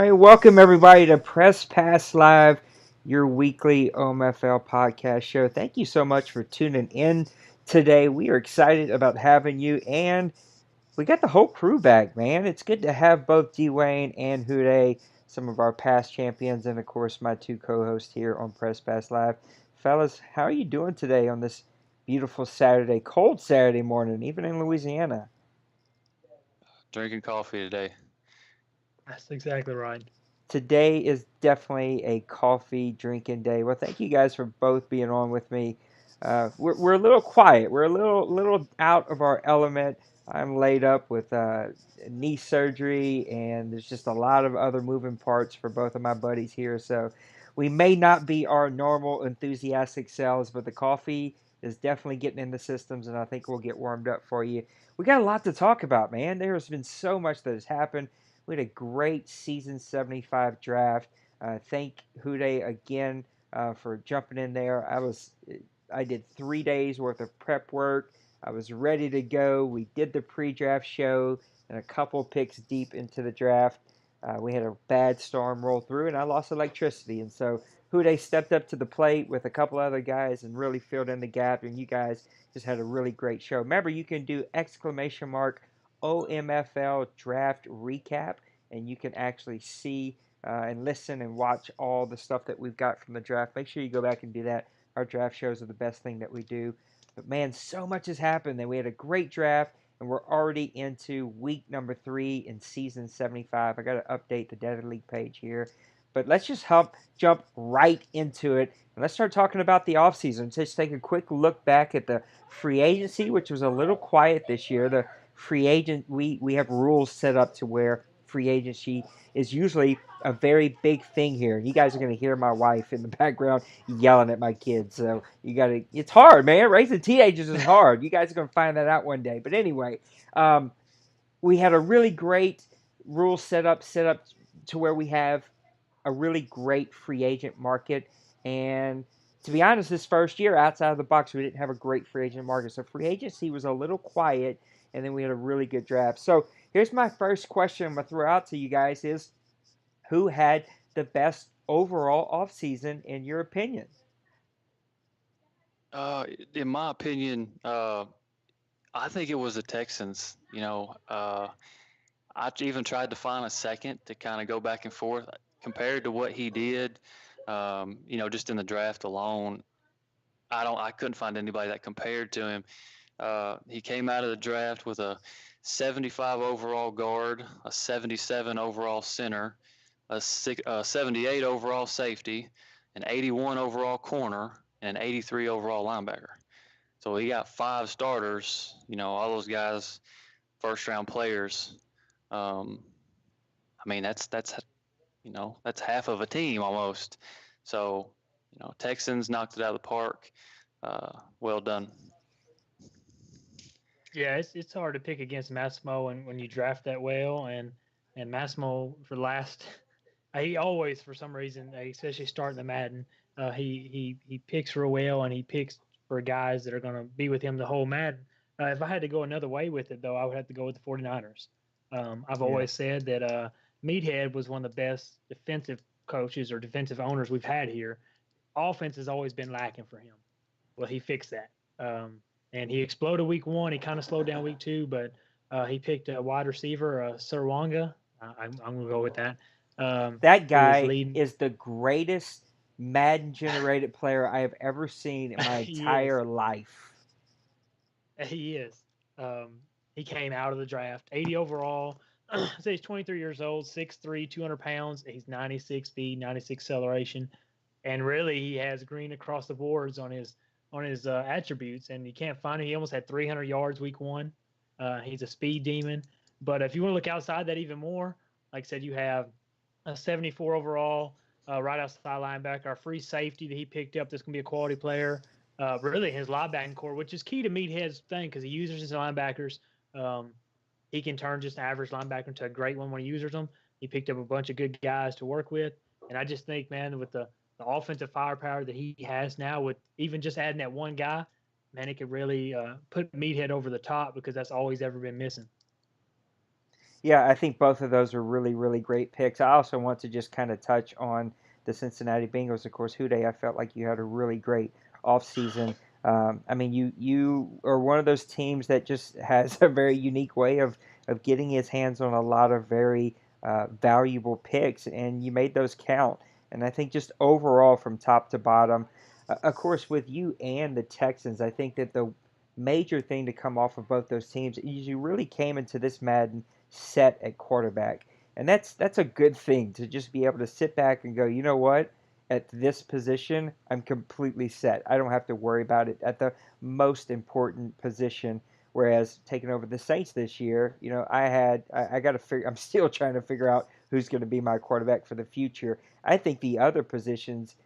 right, welcome everybody to Press Pass Live, your weekly OMFL podcast show. Thank you so much for tuning in today. We are excited about having you, and we got the whole crew back, man. It's good to have both Dwayne and Hude, some of our past champions, and of course my two co-hosts here on Press Pass Live. Fellas, how are you doing today on this beautiful Saturday, cold Saturday morning, even in Louisiana? Drinking coffee today. That's exactly right. Today is definitely a coffee drinking day. Well, thank you guys for both being on with me. We're a little quiet. We're a little out of our element. I'm laid up with knee surgery, and there's just a lot of other moving parts for both of my buddies here. So we may not be our normal enthusiastic selves, but the coffee is definitely getting in the systems, and I think we'll get warmed up for you. We got a lot to talk about, man. There has been so much that has happened. We had a great season 75 draft. Thank Hude again for jumping in there. I did 3 days worth of prep work. I was ready to go. We did the pre-draft show and a couple picks deep into the draft. We had a bad storm roll through, and I lost electricity. And so Hude stepped up to the plate with a couple other guys and really filled in the gap. And you guys just had a really great show. Remember, you can do exclamation mark OMFL draft recap, and you can actually see and listen and watch all the stuff that we've got from the draft. Make sure you go back and do that. Our draft shows are the best thing that we do. But man, so much has happened. That we had a great draft, and we're already into week number 3 in season 75. I got to update the Dead League page here. But let's just jump right into it. And let's start talking about the offseason. Just take a quick look back at the free agency, which was a little quiet this year. The free agent, we have rules set up to where free agency is usually a very big thing here. You guys are going to hear my wife in the background yelling at my kids. So you got to, it's hard, man. Raising teenagers is hard. You guys are going to find that out one day. But anyway, we had a really great rule set up to where we have a really great free agent market. And to be honest, this first year outside of the box, we didn't have a great free agent market. So free agency was a little quiet, and then we had a really good draft. So here's my first question I'm going to throw out to you guys is who had the best overall offseason in your opinion? In my opinion, I think it was the Texans. I even tried to find a second to kind of go back and forth compared to what he did. Just in the draft alone, I couldn't find anybody that compared to him. He came out of the draft with a 75 overall guard, a 77 overall center, a 78 overall safety, an 81 overall corner, and an 83 overall linebacker. So he got 5 starters. All those guys, first round players. Um, I mean, that's half of a team almost. So, Texans knocked it out of the park. Well done. Yeah, it's hard to pick against Massimo when you draft that well, and Massimo for the last he always for some reason, especially starting the Madden, he picks real well and he picks for guys that are going to be with him the whole Madden. If I had to go another way with it though, I would have to go with the 49ers. I've Yeah. always said that Meathead was one of the best defensive coaches or defensive owners we've had here. Offense has always been lacking for him. Well, he fixed that. And he exploded week one. He kind of slowed down week two, but he picked a wide receiver, Sirwanga. I'm going to go with that. That Who is guy leading? is the greatest Madden generated player I have ever seen in my He is. entire life. He is. Um, he came out of the draft, 80 overall. So he's 23 years old, 6'3", 200 pounds. He's 96 speed, 96 acceleration, and really he has green across the boards on his attributes. And you can't find him. He almost had 300 yards week one. He's a speed demon. But if you want to look outside that even more, like I said, you have a 74 overall right outside linebacker, our free safety that he picked up. That's going to be a quality player. Really, his linebacking core, which is key to Meathead's thing because he uses his linebackers. Um, he can turn just an average linebacker into a great one when he uses them. He picked up a bunch of good guys to work with, and I just think, man, with the offensive firepower that he has now, with even just adding that one guy, man, it could really put Meathead over the top because that's all he's ever been missing. Yeah, I think both of those are really, really great picks. I also want to just kind of touch on the Cincinnati Bengals. Of course, Houday, I felt like you had a really great offseason. I mean, you are one of those teams that just has a very unique way of getting his hands on a lot of very valuable picks, and you made those count. And I think just overall, from top to bottom, of course, with you and the Texans, I think that the major thing to come off of both those teams is you really came into this Madden set at quarterback. And that's a good thing to just be able to sit back and go, you know what? At this position, I'm completely set. I don't have to worry about it at the most important position. Whereas taking over the Saints this year, I got to figure. I'm still trying to figure out who's going to be my quarterback for the future. I think the other positions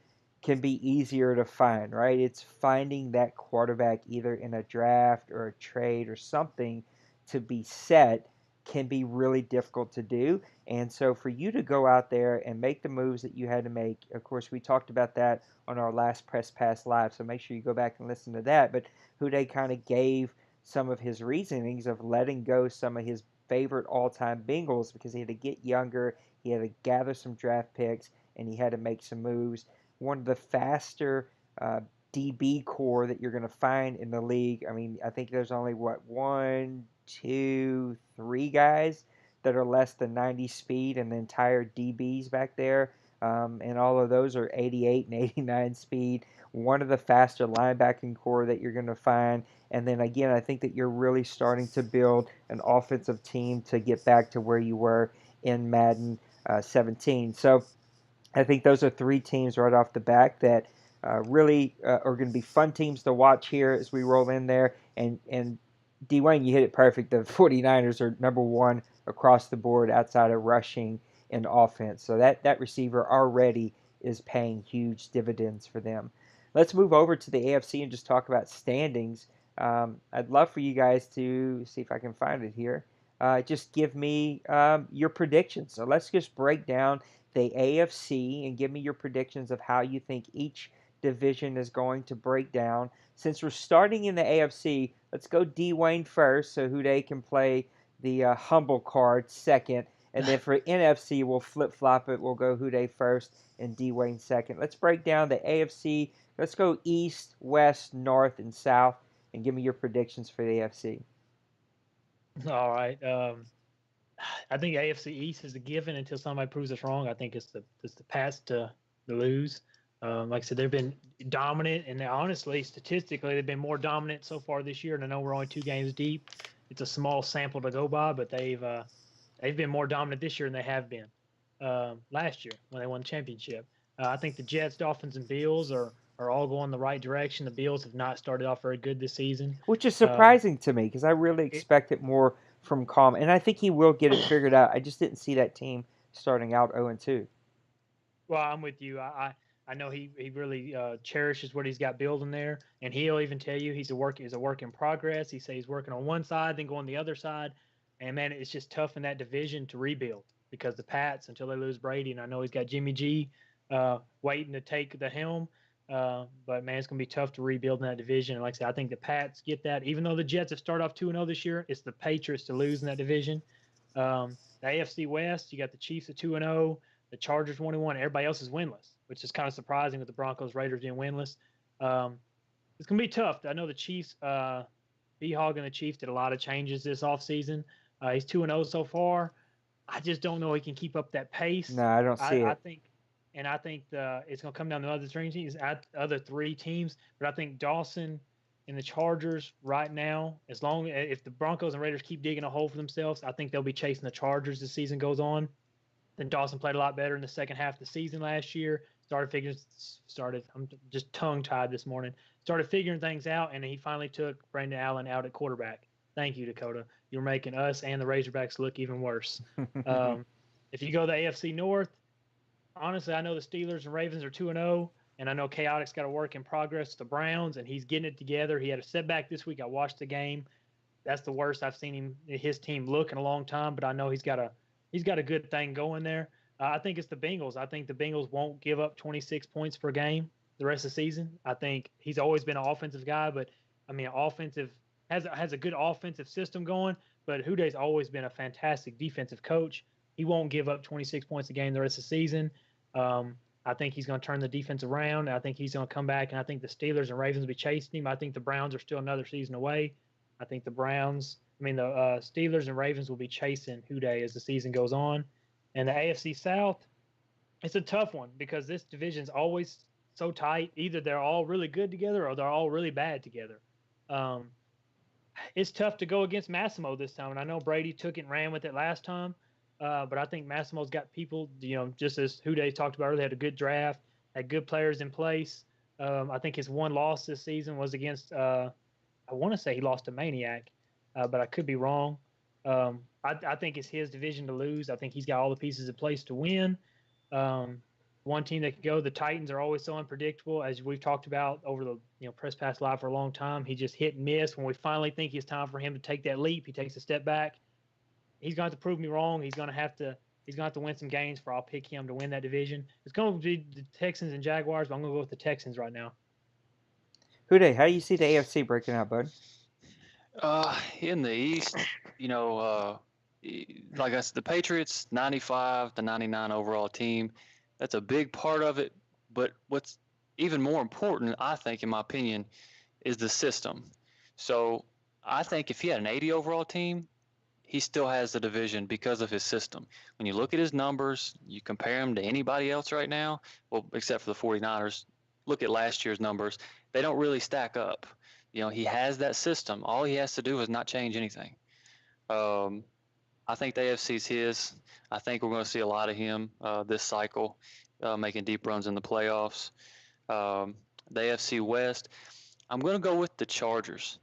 can be easier to find, right? It's finding that quarterback either in a draft or a trade or something to be set can be really difficult to do. And so for you to go out there and make the moves that you had to make, of course, we talked about that on our last Press Pass Live, so make sure you go back and listen to that. But Houday kind of gave some of his reasonings of letting go some of his favorite all-time Bengals because he had to get younger, he had to gather some draft picks, and he had to make some moves. One of the faster DB core that you're going to find in the league. I mean, I think there's only one, two, three guys that are less than 90 speed and the entire DBs back there. And all of those are 88 and 89 speed. One of the faster linebacking core that you're going to find. And then again, I think that you're really starting to build an offensive team to get back to where you were in Madden 17. So I think those are three teams right off the back that really are going to be fun teams to watch here as we roll in there. And Dwayne, you hit it perfect. The 49ers are number one across the board outside of rushing and offense. So that receiver already is paying huge dividends for them. Let's move over to the AFC and just talk about standings. I'd love for you guys to see if I can find it here. Just give me your predictions. So let's just break down the AFC and give me your predictions of how you think each division is going to break down. Since we're starting in the AFC, let's go Dwayne first so Houday can play the humble card second. And then for NFC, we'll flip flop it. We'll go Houday first and Dwayne second. Let's break down the AFC. Let's go East, West, North, and South, and give me your predictions for the AFC. All right. I think AFC East is a given until somebody proves us wrong. I think it's the Pats to lose. Like I said, they've been dominant, and honestly, statistically, they've been more dominant so far this year. And I know we're only 2 games deep; it's a small sample to go by, but they've been more dominant this year than they have been last year when they won the championship. I think the Jets, Dolphins, and Bills are all going the right direction. The Bills have not started off very good this season. Which is Um, surprising to me because I really it, expected more from Calm, and I think he will get it figured out. I just didn't see that team starting out 0-2. Well, I'm with you. I know he really cherishes what he's got building there, and he'll even tell you he's a work in progress. He says he's working on one side, then going the other side, and man, it's just tough in that division to rebuild because the Pats until they lose Brady, and I know he's got Jimmy G waiting to take the helm. But man, it's going to be tough to rebuild in that division. And like I said, I think the Pats get that. Even though the Jets have started off 2-0 this year, it's the Patriots to lose in that division. The AFC West, you got the Chiefs at 2-0, the Chargers 1-1. Everybody else is winless, which is kind of surprising with the Broncos, Raiders being winless. Um, it's going to be tough. I know the Chiefs, B-Hog and the Chiefs did a lot of changes this offseason. He's 2-0 so far. I just don't know he can keep up that pace. No, I don't see I it. think, and I think it's going to come down to other three teams. But I think Dawson and the Chargers right now, as long if the Broncos and Raiders keep digging a hole for themselves, I think they'll be chasing the Chargers as the season goes on. Then Dawson played a lot better in the second half of the season last year. I'm just tongue tied this morning. Started figuring things out, and he finally took Brandon Allen out at quarterback. Thank you, Dakota. You're making us and the Razorbacks look even worse. Um, if you go to the AFC North, honestly, I know the Steelers and Ravens are 2-0, and I know Chaotic's got a work in progress. The Browns, and he's getting it together. He had a setback this week. I watched the game. That's the worst I've seen his team look in a long time. But I know he's got a good thing going there. I think it's the Bengals. I think the Bengals won't give up 26 points per game the rest of the season. I think he's always been an offensive guy, but I mean, offensive has a good offensive system going, but Huday's always been a fantastic defensive coach. He won't give up 26 points a game the rest of the season. I think he's going to turn the defense around. I think he's going to come back, and I think the Steelers and Ravens will be chasing him. I think the Browns are still another season away. I think the Steelers and Ravens will be chasing Houday as the season goes on. And the AFC South, it's a tough one because this division's always so tight. Either they're all really good together or they're all really bad together. Um, it's tough to go against Massimo this time. And I know Brady took it and ran with it last time, but I think Massimo's got people, just as Houday talked about earlier, had a good draft, had good players in place. I think his one loss this season was against, I want to say he lost to Maniac, but I could be wrong. I think it's his division to lose. I think he's got all the pieces in place to win. One team that could go. The Titans are always so unpredictable, as we've talked about over the Press Pass Live for a long time. He just hit and miss. When we finally think it's time for him to take that leap, he takes a step back. He's going to have to prove me wrong. He's going to have to win some games for I'll pick him to win that division. It's going to be the Texans and Jaguars, but I'm going to go with the Texans right now. Houday, how do you see the AFC breaking out, bud? In the East, like I said, the Patriots, 95 to 99 overall team. That's a big part of it. But what's even more important, I think, in my opinion, is the system. So I think if he had an 80 overall team, he still has the division because of his system. When you look at his numbers, you compare him to anybody else right now, well, except for the 49ers, look at last year's numbers. They don't really stack up. He has that system. All he has to do is not change anything. I think the AFC is his. I think we're going to see a lot of him this cycle, making deep runs in the playoffs. The AFC West, I'm going to go with the Chargers.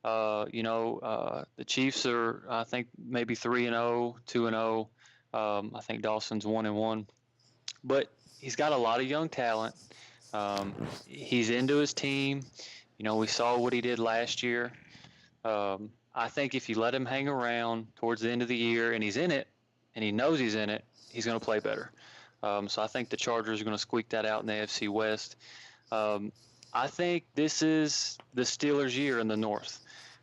The Chiefs are, I think, maybe 3-0, 2-0. I think Dawson's 1-1. But he's got a lot of young talent. He's into his team. We saw what he did last year. I think if you let him hang around towards the end of the year and he's in it and he knows he's in it, he's going to play better. So I think the Chargers are going to squeak that out in the AFC West. I think this is the Steelers' year in the North.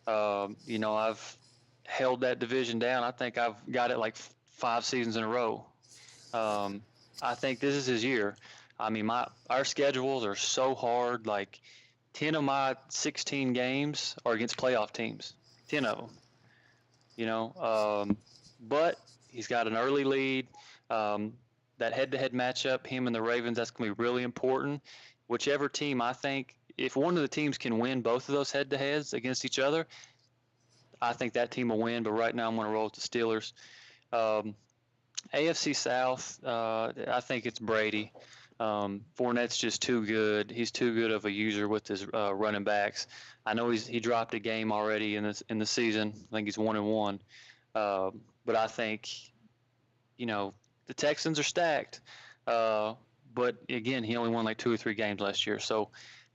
I've held that division down. I think I've got it like 5 seasons in a row. I think this is his year. I mean, our schedules are so hard. Like 10 of my 16 games are against playoff teams. 10 of them. But he's got an early lead. That head-to-head matchup, him and the Ravens, that's going to be really important. Whichever team, I think, if one of the teams can win both of those head-to-heads against each other, I think that team will win. But right now I'm going to roll with the Steelers. AFC South, I think it's Brady. Fournette's just too good. He's too good of a user with his running backs. I know he dropped a game already in the season. I think he's 1-1. But I think, the Texans are stacked. But again, he only won like 2 or 3 games last year. So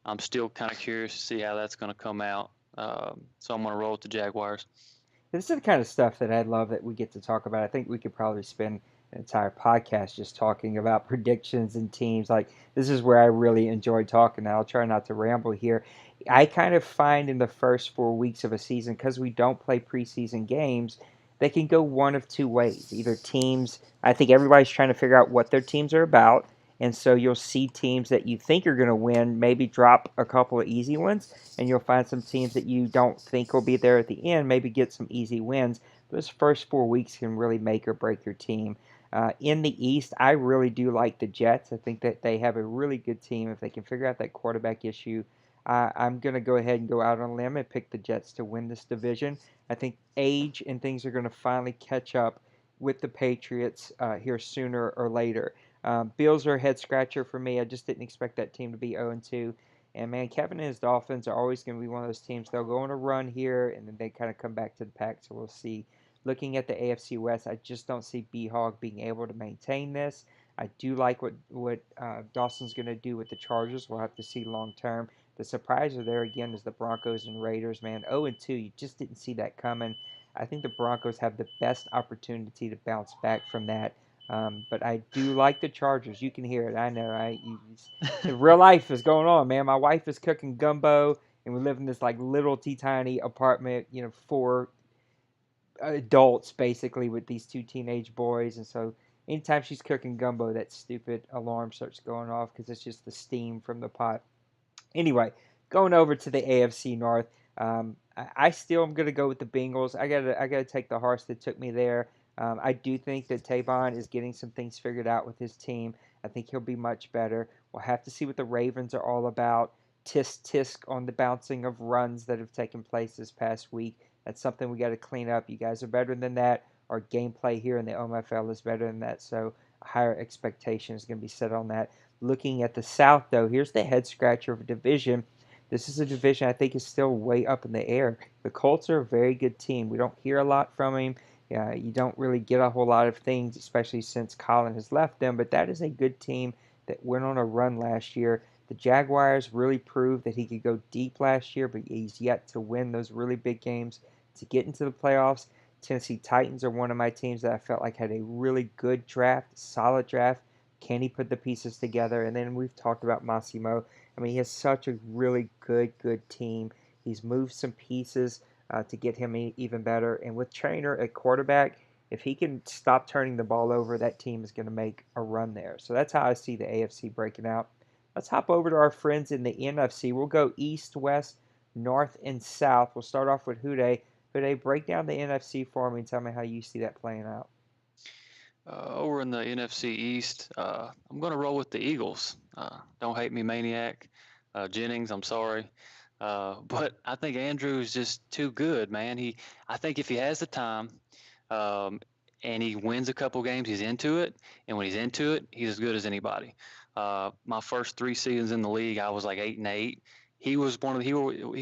I'm still kind of curious to see how that's going to come out. So I'm going to roll with the Jaguars. This is the kind of stuff that I love that we get to talk about. I think we could probably spend an entire podcast just talking about predictions and teams. Like, this is where I really enjoy talking. Now, I'll try not to ramble here. I kind of find in the first 4 weeks of a season, because we don't play preseason games, they can go one of 2 ways. Either teams, I think everybody's trying to figure out what their teams are about, and so you'll see teams that you think are going to win maybe drop a couple of easy ones, and you'll find some teams that you don't think will be there at the end, maybe get some easy wins. Those first 4 weeks can really make or break your team. In the East, I really do like the Jets. I think that they have a really good team. If they can figure out that quarterback issue, I'm going to go ahead and go out on a limb and pick the Jets to win this division. I think age and things are going to finally catch up with the Patriots here sooner or later. Bills are a head scratcher for me. I just didn't expect that team to be 0-2. And man, Kevin and his Dolphins are always going to be one of those teams. They'll go on a run here, and then they kind of come back to the pack. So we'll see. Looking at the AFC West, I just don't see B-Hog being able to maintain this. I do like what Dawson's going to do with the Chargers. We'll have to see long term. The surpriser there again is the Broncos and Raiders. Man, 0-2, you just didn't see that coming. I think the Broncos have the best opportunity to bounce back from that. But I do like the Chargers. You can hear it. I know. Real life is going on, man. My wife is cooking gumbo, and we live in this like little tiny apartment, 4 adults basically with these 2 teenage boys, and so anytime she's cooking gumbo, that stupid alarm starts going off because it's just the steam from the pot. Anyway, going over to the AFC North, I still am gonna go with the Bengals. I gotta take the horse that took me there. I do think that Tavon is getting some things figured out with his team. I think he'll be much better. We'll have to see what the Ravens are all about. Tisk tisk on the bouncing of runs that have taken place this past week. That's something we got to clean up. You guys are better than that. Our gameplay here in the OMFL is better than that. So a higher expectation is going to be set on that. Looking at the South, though, here's the head scratcher of a division. This is a division I think is still way up in the air. The Colts are a very good team. We don't hear a lot from him. You don't really get a whole lot of things, especially since Colin has left them. But that is a good team that went on a run last year. The Jaguars really proved that he could go deep last year, but he's yet to win those really big games to get into the playoffs. Tennessee Titans are one of my teams that I felt like had a really good draft, solid draft. Can he put the pieces together? And then we've talked about Massimo. I mean, he has such a really good team. He's moved some pieces to get him even better. And with Trainer at quarterback, if he can stop turning the ball over, that team is going to make a run there. So that's how I see the AFC breaking out. Let's hop over to our friends in the NFC. We'll go east, west, north, and south. We'll start off with Hude. Hude, break down the NFC for me and tell me how you see that playing out. Over in the NFC East, I'm going to roll with the Eagles. Don't hate me, Maniac. Jennings, I'm sorry. But I think Andrew is just too good, man. I think if he has the time, and he wins a couple games, he's into it. And when he's into it, he's as good as anybody. My first 3 seasons in the league, I was like 8-8. He was he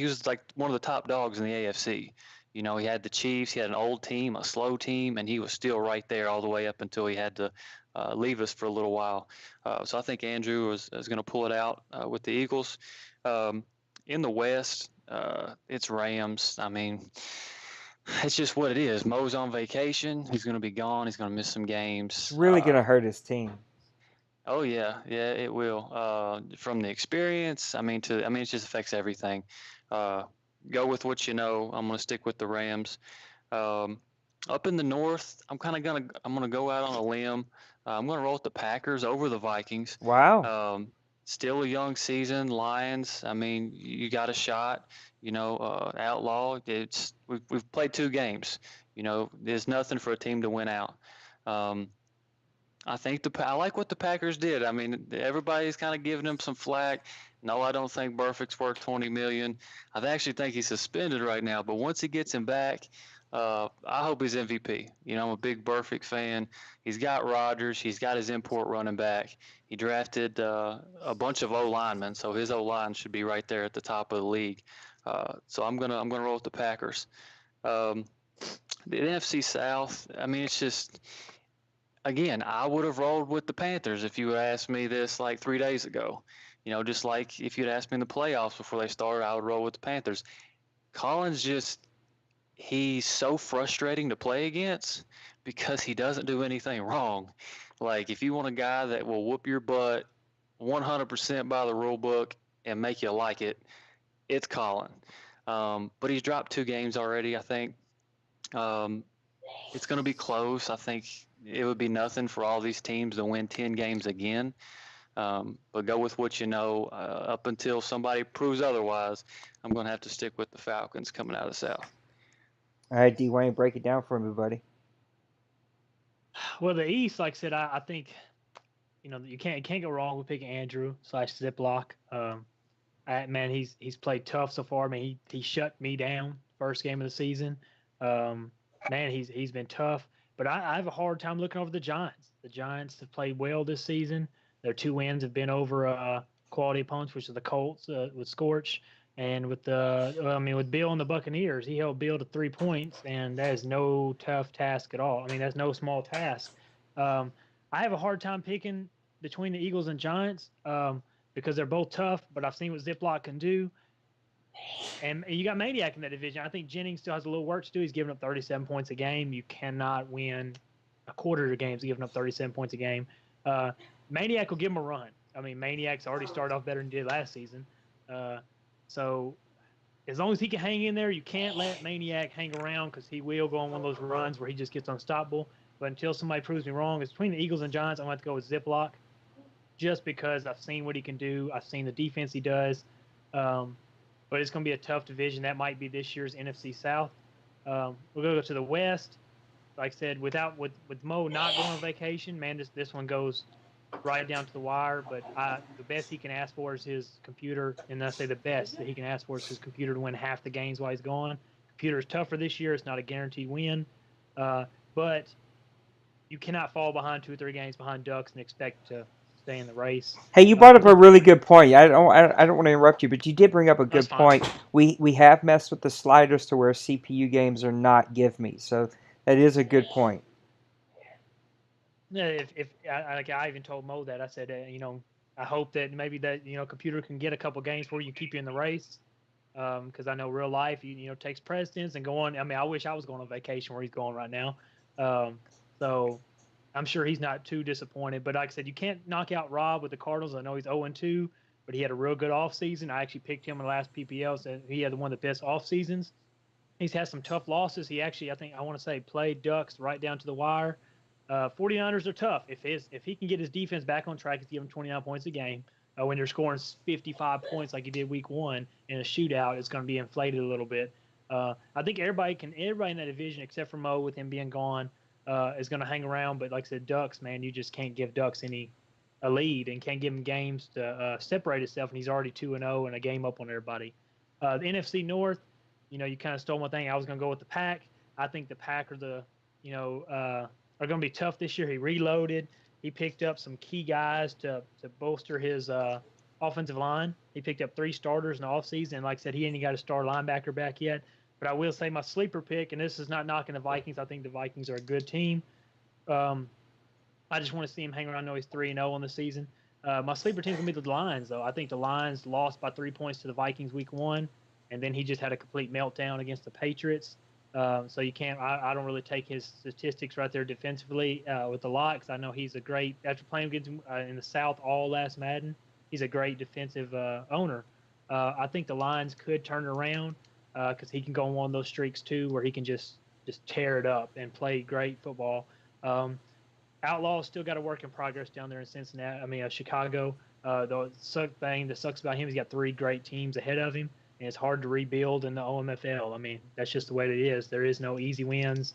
was like one of the top dogs in the AFC. You know, he had the Chiefs, he had an old team, a slow team, and he was still right there all the way up until he had to leave us for a little while. So I think Andrew is going to pull it out with the Eagles. In the West, it's Rams. I mean, it's just what it is. Mo's on vacation. He's going to be gone. He's going to miss some games. It's really going to hurt his team. Oh yeah, it will. From the experience, it just affects everything. Go with what you know. I'm going to stick with the Rams. Up in the North, I'm gonna go out on a limb. I'm going to roll with the Packers over the Vikings. Wow. Still a young season. Lions. I mean, you got a shot. Outlaw. We've played 2 games. There's nothing for a team to win out. I think I like what the Packers did. I mean, everybody's kind of giving him some flack. No, I don't think Burfict's worth $20 million. I actually think he's suspended right now. But once he gets him back, I hope he's MVP. I'm a big Burfict fan. He's got Rodgers. He's got his import running back. He drafted a bunch of O linemen, so his O line should be right there at the top of the league. So I'm gonna roll with the Packers. The NFC South. I mean, it's just. Again, I would have rolled with the Panthers if you had asked me this like 3 days ago. Just like if you'd asked me in the playoffs before they started, I would roll with the Panthers. Collins he's so frustrating to play against because he doesn't do anything wrong. Like, if you want a guy that will whoop your butt 100% by the rule book and make you like it, it's Colin. But he's dropped 2 games already, I think. It's going to be close. I think it would be nothing for all these teams to win 10 games again. But go with what you know. Up until somebody proves otherwise, I'm going to have to stick with the Falcons coming out of the South. All right, Dwayne, break it down for me, buddy. Well, the East, like I said, I think you can't go wrong with picking Andrew / Ziploc. Man, he's played tough so far. I mean, he shut me down first game of the season. Man, he's been tough. But I have a hard time looking over the Giants. The Giants have played well this season. Their 2 wins have been over quality opponents, which are the Colts with Scorch, and with Bill and the Buccaneers. He held Bill to 3 points, and that is no tough task at all. I mean, that's no small task. I have a hard time picking between the Eagles and Giants because they're both tough, but I've seen what Ziploc can do. And you got Maniac in that division. I think Jennings still has a little work to do. He's giving up 37 points a game. You cannot win a quarter of the games giving up 37 points a game. Maniac will give him a run. I mean, Maniac's already started off better than he did last season. So as long as he can hang in there, you can't let Maniac hang around because he will go on one of those runs where he just gets unstoppable. But until somebody proves me wrong, it's between the Eagles and Giants. I'm going to have to go with Ziploc just because I've seen what he can do. I've seen the defense he does. But it's going to be a tough division. That might be this year's NFC South. We're going to go to the West. Like I said, with Mo not going on vacation, man, this one goes right down to the wire. But the best he can ask for is his computer, and I say the best that he can ask for is his computer to win half the games while he's gone. Computer is tougher this year. It's not a guaranteed win, but you cannot fall behind 2 or 3 games behind Ducks and expect to stay in the race. Hey, you brought up a really good point. I don't want to interrupt you, but you did bring up a good point. We have messed with the sliders to where CPU games are not give me, so that is a good point. Yeah, if I even told Mo that I said I hope that maybe that computer can get a couple games for you, keep you in the race, because I know real life takes precedence and going. I mean, I wish I was going on vacation where he's going right now, so I'm sure he's not too disappointed. But like I said, you can't knock out Rob with the Cardinals. I know he's 0-2, but he had a real good offseason. I actually picked him in the last PPL, so he had one of the best off seasons. He's had some tough losses. He actually, I want to say, played Ducks right down to the wire. 49ers are tough. If he can get his defense back on track, he's give him 29 points a game. When you're scoring 55 points like he did week 1 in a shootout, it's going to be inflated a little bit. I think everybody in that division except for Mo with him being gone is going to hang around. But like I said, Ducks, man, you just can't give Ducks a lead and can't give him games to separate himself. And he's already 2-0 and a game up on everybody. The NFC North, you kind of stole my thing. I was going to go with the Pack. I think the Pack are are going to be tough this year. He reloaded. He picked up some key guys to bolster his offensive line. He picked up 3 starters in the offseason. And like I said, he ain't got a star linebacker back yet. But I will say my sleeper pick, and this is not knocking the Vikings. I think the Vikings are a good team. I just want to see him hang around. I know he's 3-0 on the season. My sleeper team's going to be the Lions, though. I think the Lions lost by 3 points to the Vikings week 1, and then he just had a complete meltdown against the Patriots. So you can't. I don't really take his statistics right there defensively with a lot because I know he's a great. After playing against him in the South all last Madden, he's a great defensive owner. I think the Lions could turn it around because he can go on one of those streaks too, where he can just tear it up and play great football. Outlaws still got a work in progress down there in Cincinnati. I mean, Chicago. The thing that sucks about him, he's got 3 great teams ahead of him. And it's hard to rebuild in the OMFL. I mean, that's just the way it is. There is no easy wins.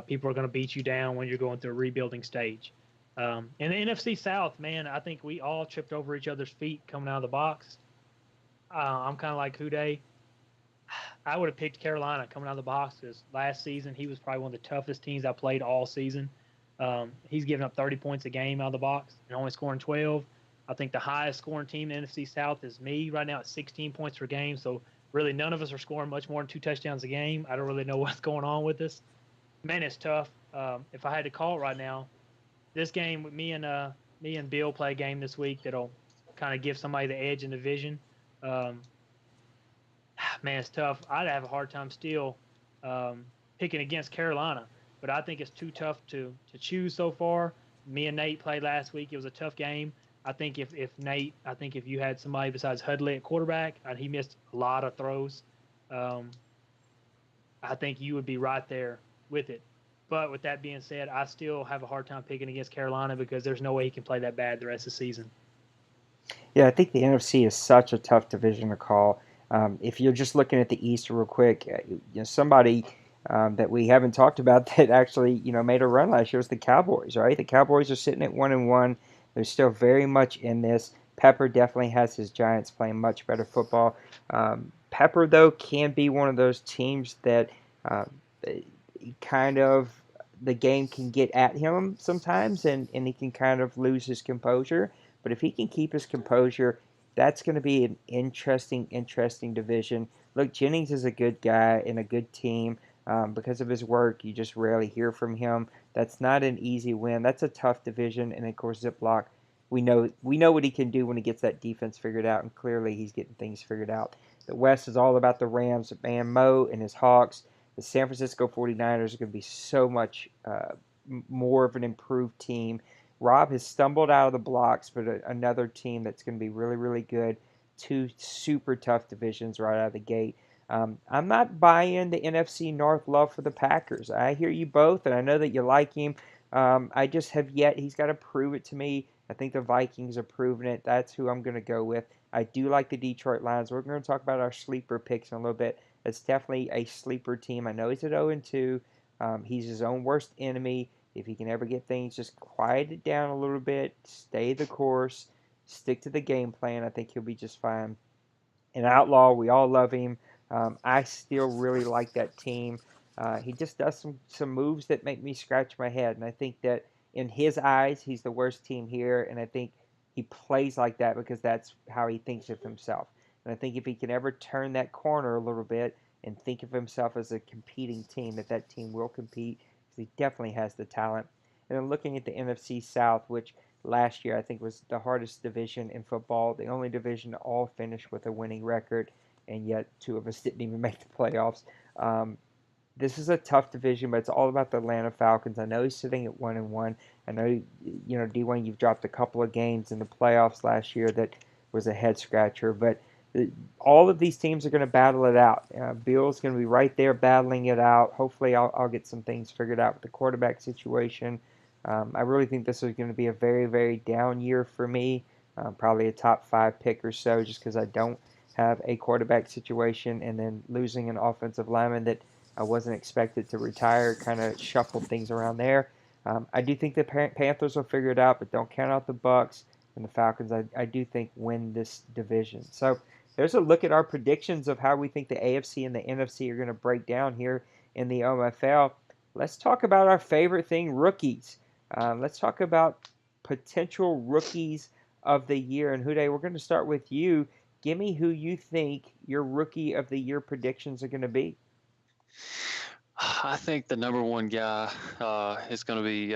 People are going to beat you down when you're going through a rebuilding stage. And the NFC South, man, I think we all tripped over each other's feet coming out of the box. I'm kind of like Houday. I would have picked Carolina coming out of the box because last season he was probably one of the toughest teams I played all season. He's giving up 30 points a game out of the box and only scoring 12. I think the highest scoring team in the NFC South is me right now at 16 points per game. So really none of us are scoring much more than 2 touchdowns a game. I don't really know what's going on with us. Man, it's tough. If I had to call it right now, this game with me and Bill play a game this week that'll kind of give somebody the edge in the division. Man, it's tough. I'd have a hard time still picking against Carolina, but I think it's too tough to choose so far. Me and Nate played last week. It was a tough game. I think if Nate, I think if you had somebody besides Hudley at quarterback, and he missed a lot of throws, I think you would be right there with it. But with that being said, I still have a hard time picking against Carolina because there's no way he can play that bad the rest of the season. Yeah, I think the NFC is such a tough division to call. If you're just looking at the East real quick, somebody that we haven't talked about that actually made a run last year was the Cowboys. Right, the Cowboys are sitting at 1-1. They're still very much in this. Pepper definitely has his Giants playing much better football. Pepper, though, can be one of those teams that kind of the game can get at him sometimes, and he can kind of lose his composure. But if he can keep his composure, that's going to be an interesting division. Look, Jennings is a good guy and a good team. Because of his work, you just rarely hear from him. That's not an easy win. That's a tough division, and of course, Ziploc, we know what he can do when he gets that defense figured out, and clearly he's getting things figured out. The West is all about the Rams, man, Mo and his Hawks. The San Francisco 49ers are going to be so much more of an improved team. Rob has stumbled out of the blocks, but another team that's going to be really, really good. 2 super tough divisions right out of the gate. I'm not buying the NFC North love for the Packers. I hear you both, and I know that you like him. I just have yet, he's got to prove it to me. I think the Vikings are proving it. That's who I'm going to go with. I do like the Detroit Lions. We're going to talk about our sleeper picks in a little bit. It's definitely a sleeper team. I know he's at 0-2. He's his own worst enemy. If he can ever get things just quieted down a little bit, stay the course, stick to the game plan, I think he'll be just fine. An outlaw, we all love him. I still really like that team. He just does some moves that make me scratch my head, and I think that in his eyes, he's the worst team here, and I think he plays like that because that's how he thinks of himself. And I think if he can ever turn that corner a little bit and think of himself as a competing team, that team will compete because he definitely has the talent. And then looking at the NFC South, which last year I think was the hardest division in football, the only division to all finish with a winning record, and yet two of us didn't even make the playoffs. Um, this is a tough division, but it's all about the Atlanta Falcons. I know he's sitting at 1-1. I know, Dwayne, you've dropped a couple of games in the playoffs last year that was a head scratcher, but all of these teams are going to battle it out. Bill's going to be right there battling it out. Hopefully, I'll get some things figured out with the quarterback situation. I really think this is going to be a very, very down year for me. Probably a top 5 pick or so, just because I don't have a quarterback situation, and then losing an offensive lineman that I wasn't expected to retire kind of shuffled things around there. I do think the Panthers will figure it out, but don't count out the Bucks and the Falcons. I do think win this division. So there's a look at our predictions of how we think the AFC and the NFC are going to break down here in the OMFL. Let's talk about our favorite thing, rookies. Let's talk about potential rookies of the year. And Huday, we're going to start with you. Give me who you think your rookie of the year predictions are going to be. I think the number one guy is going to be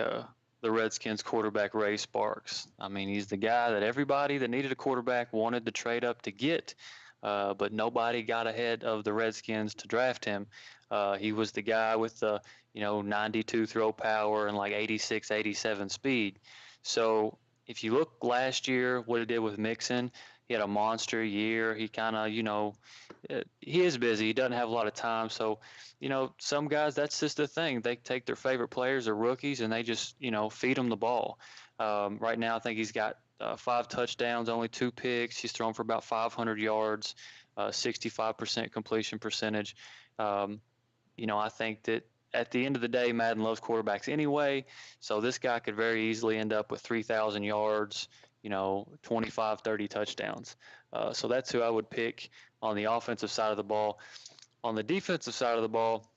the Redskins quarterback, Ray Sparks. I mean, he's the guy that everybody that needed a quarterback wanted to trade up to get, but nobody got ahead of the Redskins to draft him. He was the guy with the 92 throw power and like 86, 87 speed. So if you look last year, what he did with Mixon, he had a monster year. He kind of, he is busy. He doesn't have a lot of time. So, some guys, that's just the thing. They take their favorite players or rookies and they just, feed them the ball. Right now, I think he's got 5 touchdowns, only 2 picks. He's thrown for about 500 yards, 65% completion percentage. I think that at the end of the day, Madden loves quarterbacks anyway. So this guy could very easily end up with 3,000 yards, 25, 30 touchdowns. So that's who I would pick on the offensive side of the ball. On the defensive side of the ball,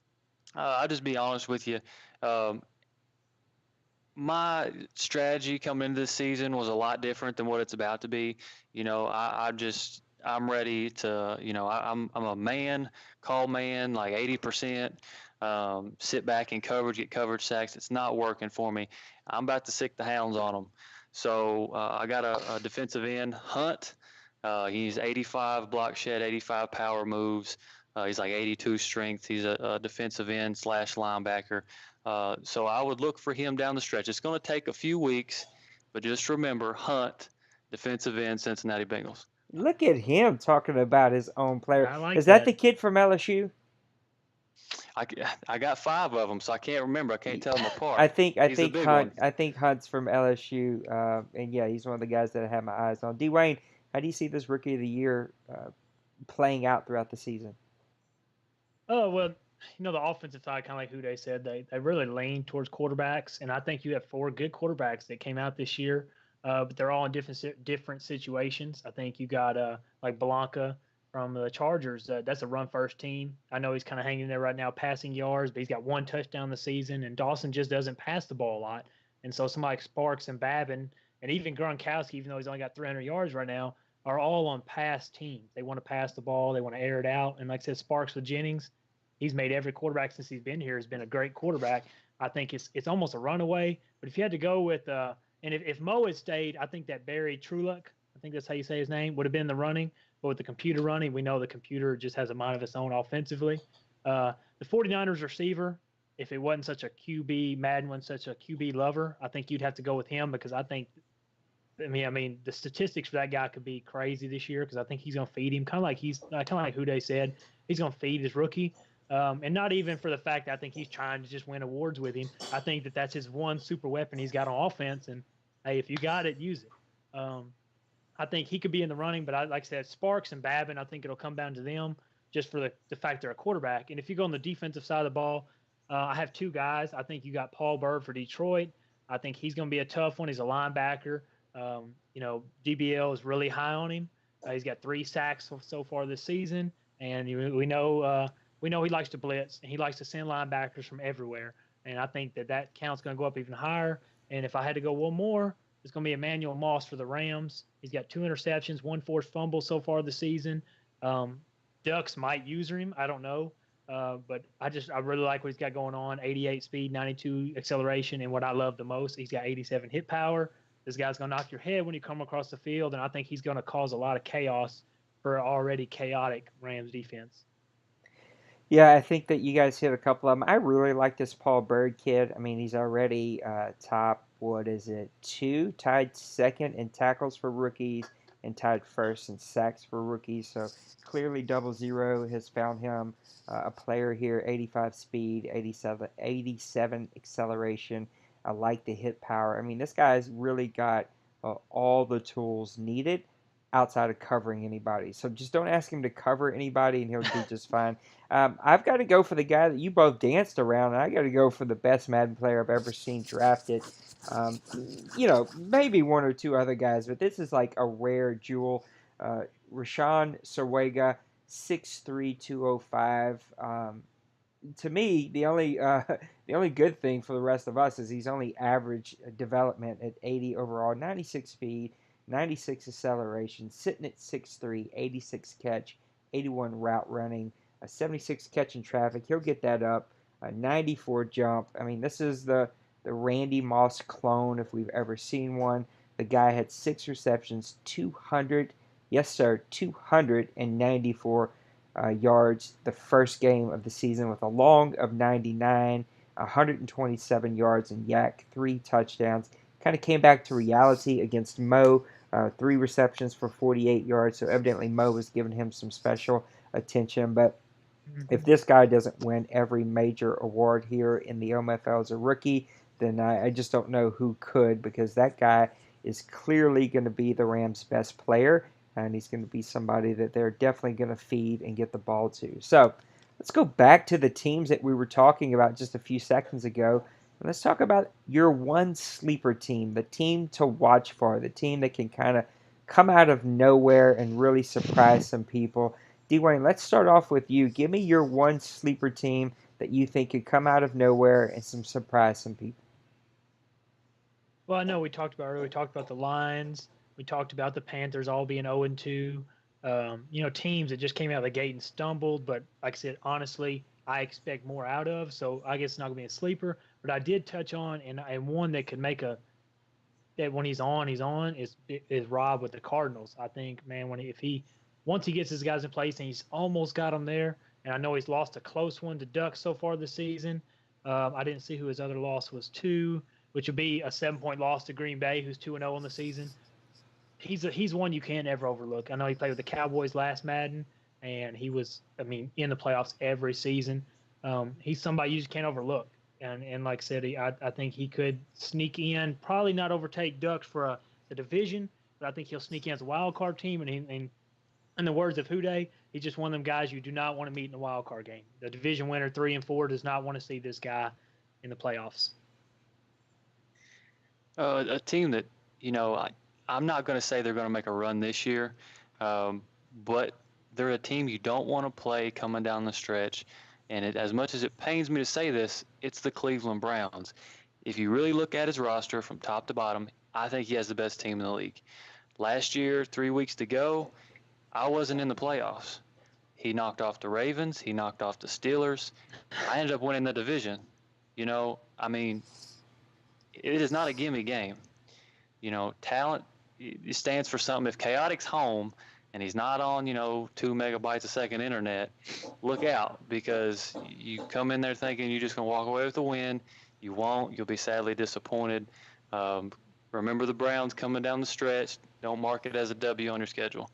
I'll just be honest with you. My strategy coming into this season was a lot different than what it's about to be. I'm ready to, I'm a man, call man, like 80%, sit back in coverage, get coverage sacks. It's not working for me. I'm about to sick the hounds on them. So I got a defensive end, Hunt. He's 85 block shed, 85 power moves. He's like 82 strength. He's a defensive end / linebacker. So I would look for him down the stretch. It's going to take a few weeks, but just remember, Hunt, defensive end, Cincinnati Bengals. Look at him talking about his own player. I like Is that that. the kid from LSU? I got 5 of them, so I can't remember. I can't tell them apart. I think He's a big one. I think Hunt's from LSU, and yeah, he's one of the guys that I have my eyes on. Dwayne, how do you see this rookie of the year playing out throughout the season? Oh, well, the offensive side, kind of like Huday said, they really lean towards quarterbacks, and I think you have 4 good quarterbacks that came out this year, but they're all in different situations. I think you got like Blanca from the Chargers. That's a run-first team. I know he's kind of hanging there right now, passing yards, but he's got 1 touchdown this season, and Dawson just doesn't pass the ball a lot. And so somebody like Sparks and Babin, and even Gronkowski, even though he's only got 300 yards right now, are all on pass teams. They want to pass the ball. They want to air it out. And like I said, Sparks with Jennings, he's made every quarterback since he's been here has been a great quarterback. I think it's almost a runaway. But if you had to go with and if Mo had stayed, I think that Barry Trueluck, I think that's how you say his name, would have been the running. But with the computer running, we know the computer just has a mind of its own offensively. The 49ers receiver, if it wasn't such a QB, Madden wasn't such a QB lover, I think you'd have to go with him because I mean, the statistics for that guy could be crazy this year because I think he's going to feed him, kind of like Huday said. he's going to feed his rookie. And not even for the fact that I think he's trying to just win awards with him. I think that that's his one super weapon he's got on offense. And hey, if you got it, use it. I think he could be in the running, but like I said, Sparks and Babin, I think it'll come down to them just for the fact they're a quarterback. And if you go on the defensive side of the ball, I have two guys. I think you got Paul Bird for Detroit. I think he's going to be a tough one. He's a linebacker. DBL is really high on him. He's got 3 sacks so far this season, and we know he likes to blitz and he likes to send linebackers from everywhere. And I think that count's going to go up even higher. And if I had to go one more, it's going to be Emmanuel Moss for the Rams. He's got 2 interceptions, 1 forced fumble so far this season. Ducks might use him. I don't know. But I really like what he's got going on. 88 speed, 92 acceleration, and what I love the most, he's got 87 hit power. This guy's going to knock your head when you come across the field, and I think he's going to cause a lot of chaos for an already chaotic Rams defense. Yeah, I think that you guys hit a couple of them. I really like this Paul Bird kid. I mean, he's already top, 2, tied second in tackles for rookies and tied first in sacks for rookies. So clearly 00 has found him a player here, 85 speed, 87 acceleration. I like the hit power. I mean, this guy's really got all the tools needed outside of covering anybody. So just don't ask him to cover anybody and he'll do just fine. I've got to go for the guy that you both danced around, and I got to go for the best Madden player I've ever seen drafted. Maybe 1 or 2 other guys, but this is like a rare jewel. Rashawn Sarwega, 6'3", 205. To me, the only good thing for the rest of us is he's only average development at 80 overall, 96 speed, 96 acceleration, sitting at 6'3", 86 catch, 81 route running, a 76 catch in traffic. He'll get that up, a 94 jump. I mean, this is the Randy Moss clone if we've ever seen one. The guy had 6 receptions, 200, yes sir, 294 yards the first game of the season with a long of 99, 127 yards and yak, 3 touchdowns. Kind of came back to reality against Mo, 3 receptions for 48 yards. So evidently Mo was giving him some special attention. But if this guy doesn't win every major award here in the OMFL as a rookie, then I just don't know who could, because that guy is clearly going to be the Rams' best player, and he's going to be somebody that they're definitely going to feed and get the ball to. So let's go back to the teams that we were talking about just a few seconds ago. And let's talk about your one sleeper team, the team to watch for, the team that can kind of come out of nowhere and really surprise some people. Dwayne, let's start off with you. Give me your one sleeper team that you think could come out of nowhere and surprise some people. Well, I know we talked about earlier. We talked about the Lions. We talked about the Panthers all being 0-2. Teams that just came out of the gate and stumbled. But like I said, honestly, I expect more out of. So I guess it's not going to be a sleeper. But I did touch on and one that could make that when he's on is Rob with the Cardinals. I think, man, once he gets his guys in place and he's almost got them there, and I know he's lost a close one to Ducks so far this season. I didn't see who his other loss was to, which would be a 7-point loss to Green Bay, who's 2-0 on the season. He's one you can't ever overlook. I know he played with the Cowboys last Madden, and he was, in the playoffs every season. He's somebody you just can't overlook. And like I said, I think he could sneak in, probably not overtake Ducks for the division, but I think he'll sneak in as a wild card team. And in the words of Houday, he's just one of them guys you do not want to meet in a wild card game. The division winner 3-4 does not want to see this guy in the playoffs. A team that, I'm not going to say they're going to make a run this year, but they're a team you don't want to play coming down the stretch. And as much as it pains me to say this, it's the Cleveland Browns. If you really look at his roster from top to bottom, I think he has the best team in the league. Last year, 3 weeks to go, I wasn't in the playoffs. He knocked off the Ravens. He knocked off the Steelers. I ended up winning the division. It is not a gimme game. Talent stands for something. If Chaotic's home and he's not on, 2 megabytes a second internet, look out, because you come in there thinking you're just going to walk away with the win. You won't. You'll be sadly disappointed. Remember the Browns coming down the stretch. Don't mark it as a W on your schedule.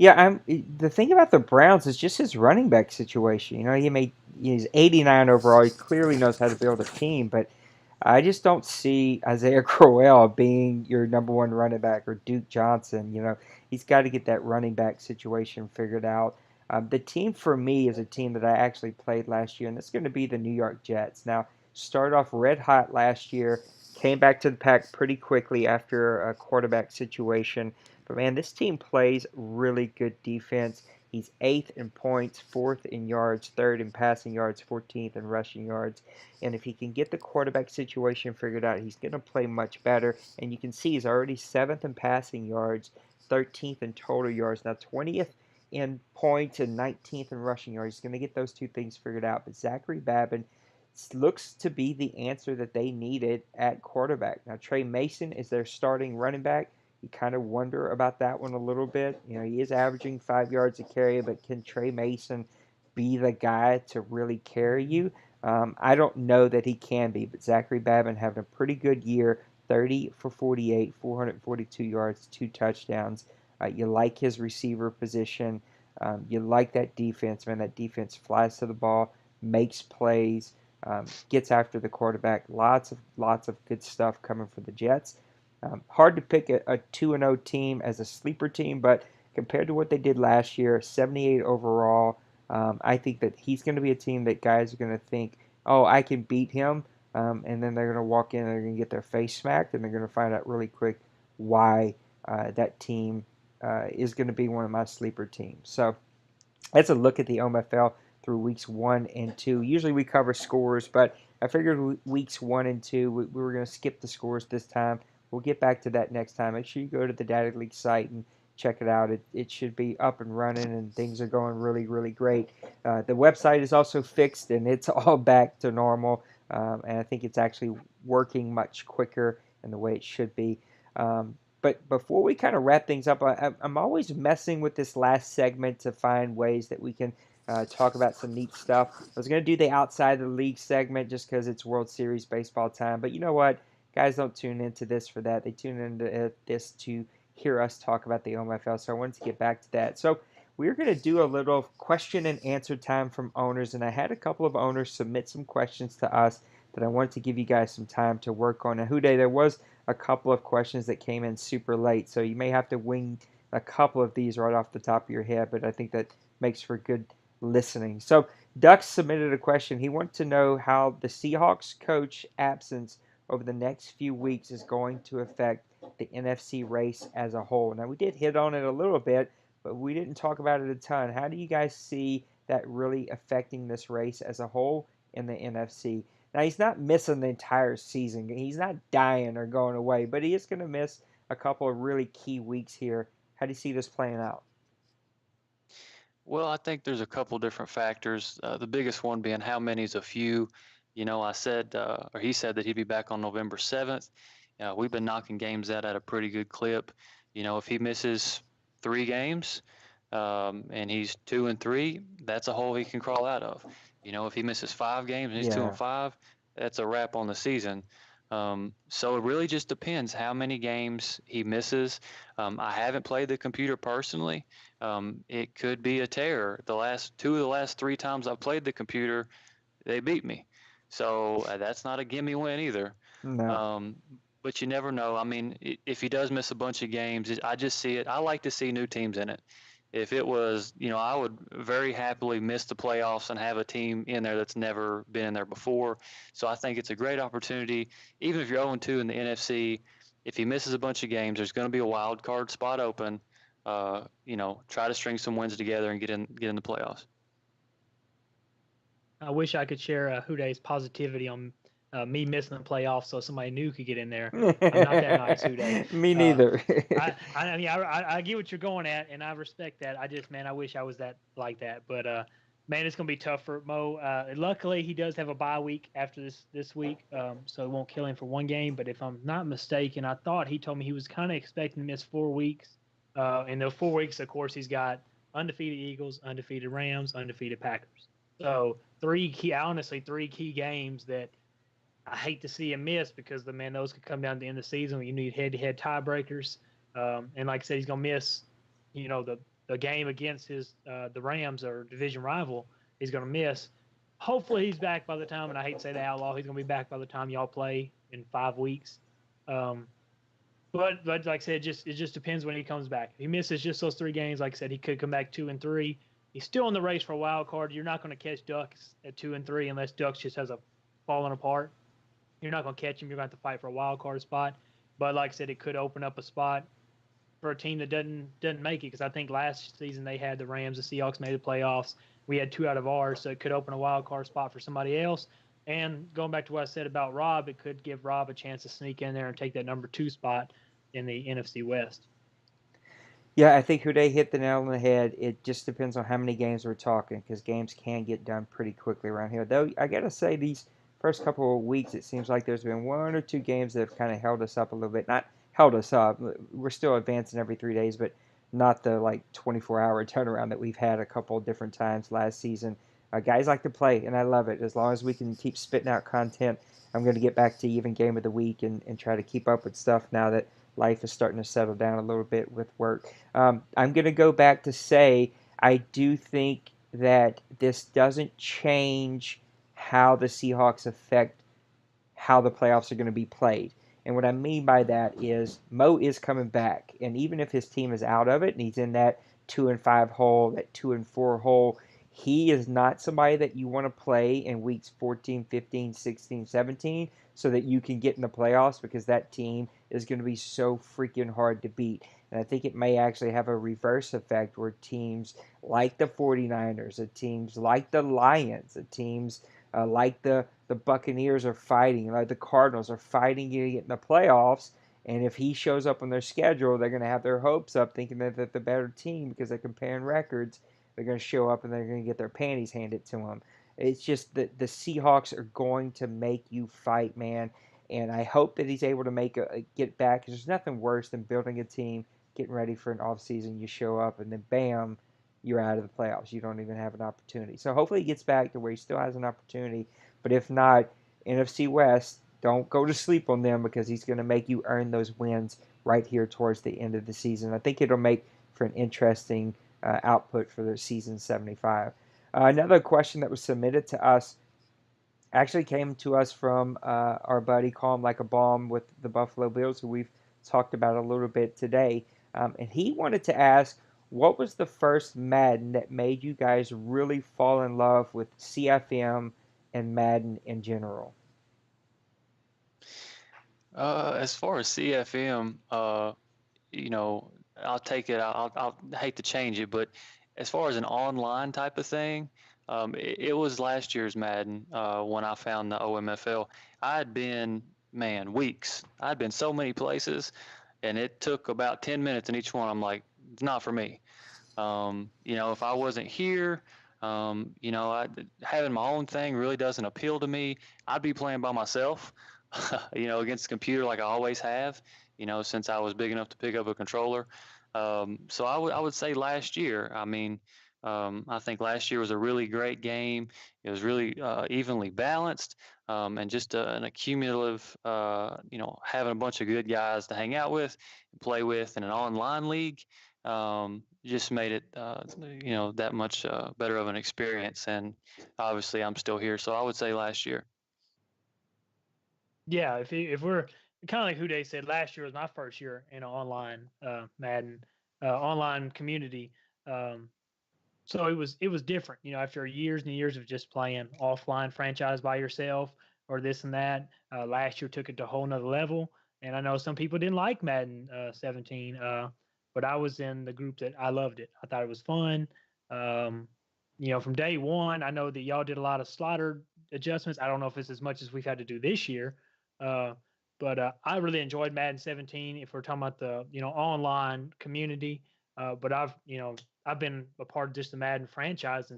Yeah, the thing about the Browns is just his running back situation. He's 89 overall. He clearly knows how to build a team, but I just don't see Isaiah Crowell being your number one running back or Duke Johnson. He's got to get that running back situation figured out. The team for me is a team that I actually played last year, and that's going to be the New York Jets. Now, started off red hot last year, came back to the pack pretty quickly after a quarterback situation. But man, this team plays really good defense. He's eighth in points, fourth in yards, third in passing yards, 14th in rushing yards. And if he can get the quarterback situation figured out, he's going to play much better. And you can see he's already seventh in passing yards, 13th in total yards, now 20th in points and 19th in rushing yards. He's going to get those two things figured out. But Zachary Babin looks to be the answer that they needed at quarterback. Now, Trey Mason is their starting running back. You kind of wonder about that one a little bit. He is averaging 5 yards a carry, but can Trey Mason be the guy to really carry you? I don't know that he can be, but Zachary Babin having a pretty good year, 30 for 48, 442 yards, 2 touchdowns. You like his receiver position. You like that defense, man. That defense flies to the ball, makes plays, gets after the quarterback. Lots of good stuff coming for the Jets. Hard to pick a 2-0 team as a sleeper team, but compared to what they did last year, 78 overall, I think that he's going to be a team that guys are going to think, oh, I can beat him. And then they're going to walk in and they're going to get their face smacked, and they're going to find out really quick why that team is going to be one of my sleeper teams. So that's a look at the OMFL through weeks 1 and 2. Usually we cover scores, but I figured weeks 1 and 2, we were going to skip the scores this time. We'll get back to that next time. Make sure you go to the Data League site and check it out. It should be up and running, and things are going really, really great. The website is also fixed, and it's all back to normal, and I think it's actually working much quicker in the way it should be. But before we kind of wrap things up, I'm always messing with this last segment to find ways that we can talk about some neat stuff. I was going to do the outside of the league segment just because it's World Series baseball time. But you know what? Guys don't tune into this for that. They tune into this to hear us talk about the OMFL. So I wanted to get back to that. So we're going to do a little question and answer time from owners. And I had a couple of owners submit some questions to us that I wanted to give you guys some time to work on. And Huday, there was a couple of questions that came in super late, so you may have to wing a couple of these right off the top of your head, but I think that makes for good listening. So Duck submitted a question. He wanted to know how the Seahawks coach absence over the next few weeks is going to affect the NFC race as a whole. Now, we did hit on it a little bit, but we didn't talk about it a ton. How do you guys see that really affecting this race as a whole in the NFC? Now, he's not missing the entire season. He's not dying or going away, but he is going to miss a couple of really key weeks here. How do you see this playing out? Well, I think there's a couple different factors. The biggest one being how many is a few. I said, or he said that he'd be back on November 7th. We've been knocking games out at a pretty good clip. If he misses 3 games and he's 2-3, that's a hole he can crawl out of. If he misses 5 games and he's 2-5, that's a wrap on the season. So it really just depends how many games he misses. I haven't played the computer personally. It could be a terror. The last 3 times I've played the computer, they beat me. So that's not a gimme win either. No. But you never know. I mean, if he does miss a bunch of games, I just see it. I like to see new teams in it. If it was, I would very happily miss the playoffs and have a team in there that's never been in there before. So I think it's a great opportunity. Even if you're 0-2 in the NFC, if he misses a bunch of games, there's going to be a wild card spot open. Try to string some wins together and get in the playoffs. I wish I could share Huday's positivity on me missing the playoffs so somebody new could get in there. I'm not that nice, Huday. Me neither. I mean, I get what you're going at, and I respect that. I wish I was like that. But man, it's gonna be tough for Mo. Luckily, he does have a bye week after this week, so it won't kill him for one game. But if I'm not mistaken, I thought he told me he was kind of expecting to miss 4 weeks. In those 4 weeks, of course, he's got undefeated Eagles, undefeated Rams, undefeated Packers. So 3 key games that I hate to see him miss because those could come down to the end of the season when you need head-to-head tiebreakers. And like I said, he's gonna miss, the the game against the Rams or division rival, he's going to miss. Hopefully he's back by the time, and I hate to say the Outlaw, he's going to be back by the time y'all play in 5 weeks. Um, but like I said, it just depends when he comes back. If he misses just those 3 games, like I said, he could come back 2-3. He's still in the race for a wild card. You're not going to catch Ducks at 2-3 unless Ducks just has a falling apart. You're not going to catch him. You're going to have to fight for a wild card spot. But like I said, it could open up a spot for a team that doesn't make it, because I think last season they had the Rams, the Seahawks made the playoffs. We had 2 out of ours, so it could open a wild card spot for somebody else. And going back to what I said about Rob, it could give Rob a chance to sneak in there and take that number 2 spot in the NFC West. Yeah, I think Houday hit the nail on the head. It just depends on how many games we're talking, because games can get done pretty quickly around here. Though I gotta say, these first couple of weeks, it seems like there's been 1 or 2 games that have kind of held us up a little bit. Not held us up. We're still advancing every 3 days, but not the like 24-hour turnaround that we've had a couple of different times last season. Guys like to play, and I love it. As long as we can keep spitting out content, I'm going to get back to even game of the week and try to keep up with stuff now that life is starting to settle down a little bit with work. I'm going to go back to say I do think that this doesn't change how the Seahawks affect how the playoffs are going to be played. And what I mean by that is Mo is coming back, and even if his team is out of it and he's in that 2-5 hole, that 2-4 hole, he is not somebody that you want to play in weeks 14, 15, 16, 17 so that you can get in the playoffs, because that team is going to be so freaking hard to beat. And I think it may actually have a reverse effect where teams like the 49ers, teams like the Lions, teams like the Buccaneers are fighting, like the Cardinals are fighting to get in the playoffs. And if he shows up on their schedule, they're going to have their hopes up, thinking that they're the better team because they're comparing records. They're going to show up and they're going to get their panties handed to them. It's just that the Seahawks are going to make you fight, man. And I hope that he's able to get back, because there's nothing worse than building a team, getting ready for an off season. You show up and then bam, you're out of the playoffs. You don't even have an opportunity. So hopefully he gets back to where he still has an opportunity. But if not, NFC West, don't go to sleep on them, because he's going to make you earn those wins right here towards the end of the season. I think it'll make for an interesting output for the season 75. Another question that was submitted to us actually came to us from our buddy Calm Like a Bomb with the Buffalo Bills, who we've talked about a little bit today. And he wanted to ask, what was the first Madden that made you guys really fall in love with CFM and Madden in general? As far as CFM, you know, I'll take it. I'll hate to change it, but as far as an online type of thing, it was last year's Madden when I found the OMFL. I had been, man, weeks. I'd been so many places, and it took about 10 minutes in each one. I'm like, it's not for me. If I wasn't here, having my own thing really doesn't appeal to me. I'd be playing by myself, against the computer like I always have, since I was big enough to pick up a controller. So I would say last year. I mean, I think last year was a really great game. It was really evenly balanced, and just an accumulative, having a bunch of good guys to hang out with, and play with in an online league. Just made it, that much better of an experience. And obviously, I'm still here, so I would say last year. Yeah, if we're kind of like Houday said, last year was my first year in an online Madden online community. Um, so it was different, after years and years of just playing offline franchise by yourself or this and that. Last year took it to a whole nother level, and I know some people didn't like Madden 17, but I was in the group that I loved it. I thought it was fun. Um, from day one, I know that y'all did a lot of slider adjustments. I don't know if it's as much as we've had to do this year, uh, but I really enjoyed Madden 17. If we're talking about the online community, but I've been a part of just the Madden franchise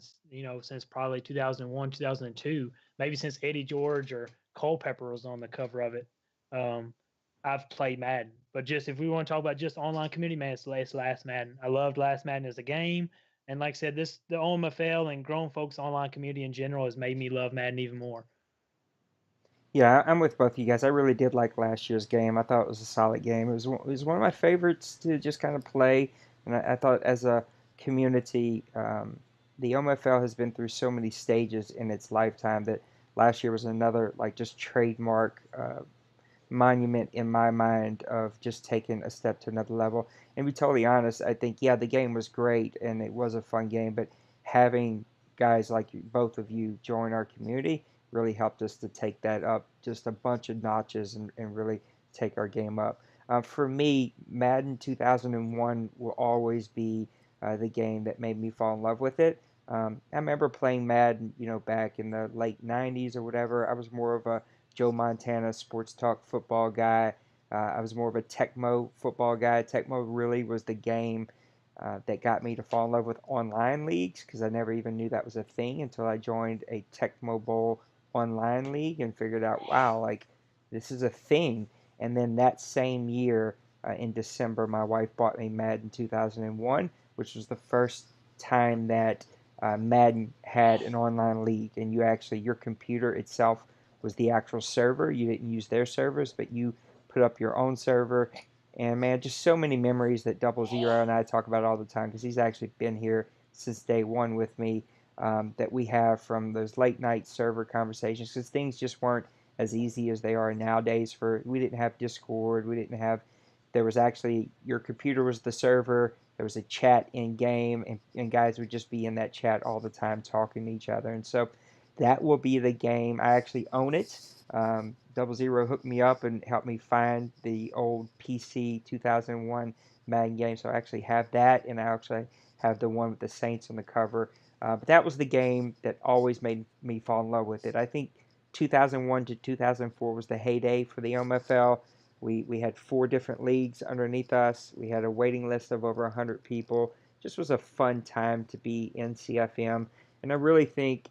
since probably 2001, 2002, maybe since Eddie George or Culpepper was on the cover of it. Um, I've played Madden, but just if we want to talk about just online community, man, it's Last Madden. I loved Last Madden as a game, and like I said, the OMFL and grown folks online community in general has made me love Madden even more. Yeah, I'm with both of you guys. I really did like last year's game. I thought it was a solid game. It was one of my favorites to just kind of play, and I thought as a community, the OMFL has been through so many stages in its lifetime that last year was another like just trademark monument in my mind of just taking a step to another level. And to be totally honest, I think yeah, the game was great and it was a fun game, but having guys like you, both of you join our community really helped us to take that up just a bunch of notches and really take our game up. For me, Madden 2001 will always be the game that made me fall in love with it. I remember playing Madden, back in the late 90s or whatever. I was more of a Joe Montana sports talk football guy. I was more of a Tecmo football guy. Tecmo really was the game that got me to fall in love with online leagues because I never even knew that was a thing until I joined a Tecmo Bowl online league and figured out, wow, like this is a thing. And then that same year in December, my wife bought me Madden 2001, which was the first time that Madden had an online league, and your computer itself was the actual server. You didn't use their servers, but you put up your own server. And man, just so many memories that Double Zero and I talk about all the time because he's actually been here since day one with me. That we have from those late night server conversations because things just weren't as easy as they are nowadays. We didn't have Discord. We didn't have. There was actually your computer was the server. There was a chat in game, and guys would just be in that chat all the time talking to each other. And so that will be the game. I actually own it. Double Zero hooked me up and helped me find the old PC 2001 Madden game. So I actually have that, and I actually have the one with the Saints on the cover. But that was the game that always made me fall in love with it. I think 2001 to 2004 was the heyday for the OMFL. We had 4 different leagues underneath us. We had a waiting list of over 100 people. Just was a fun time to be in CFM. And I really think,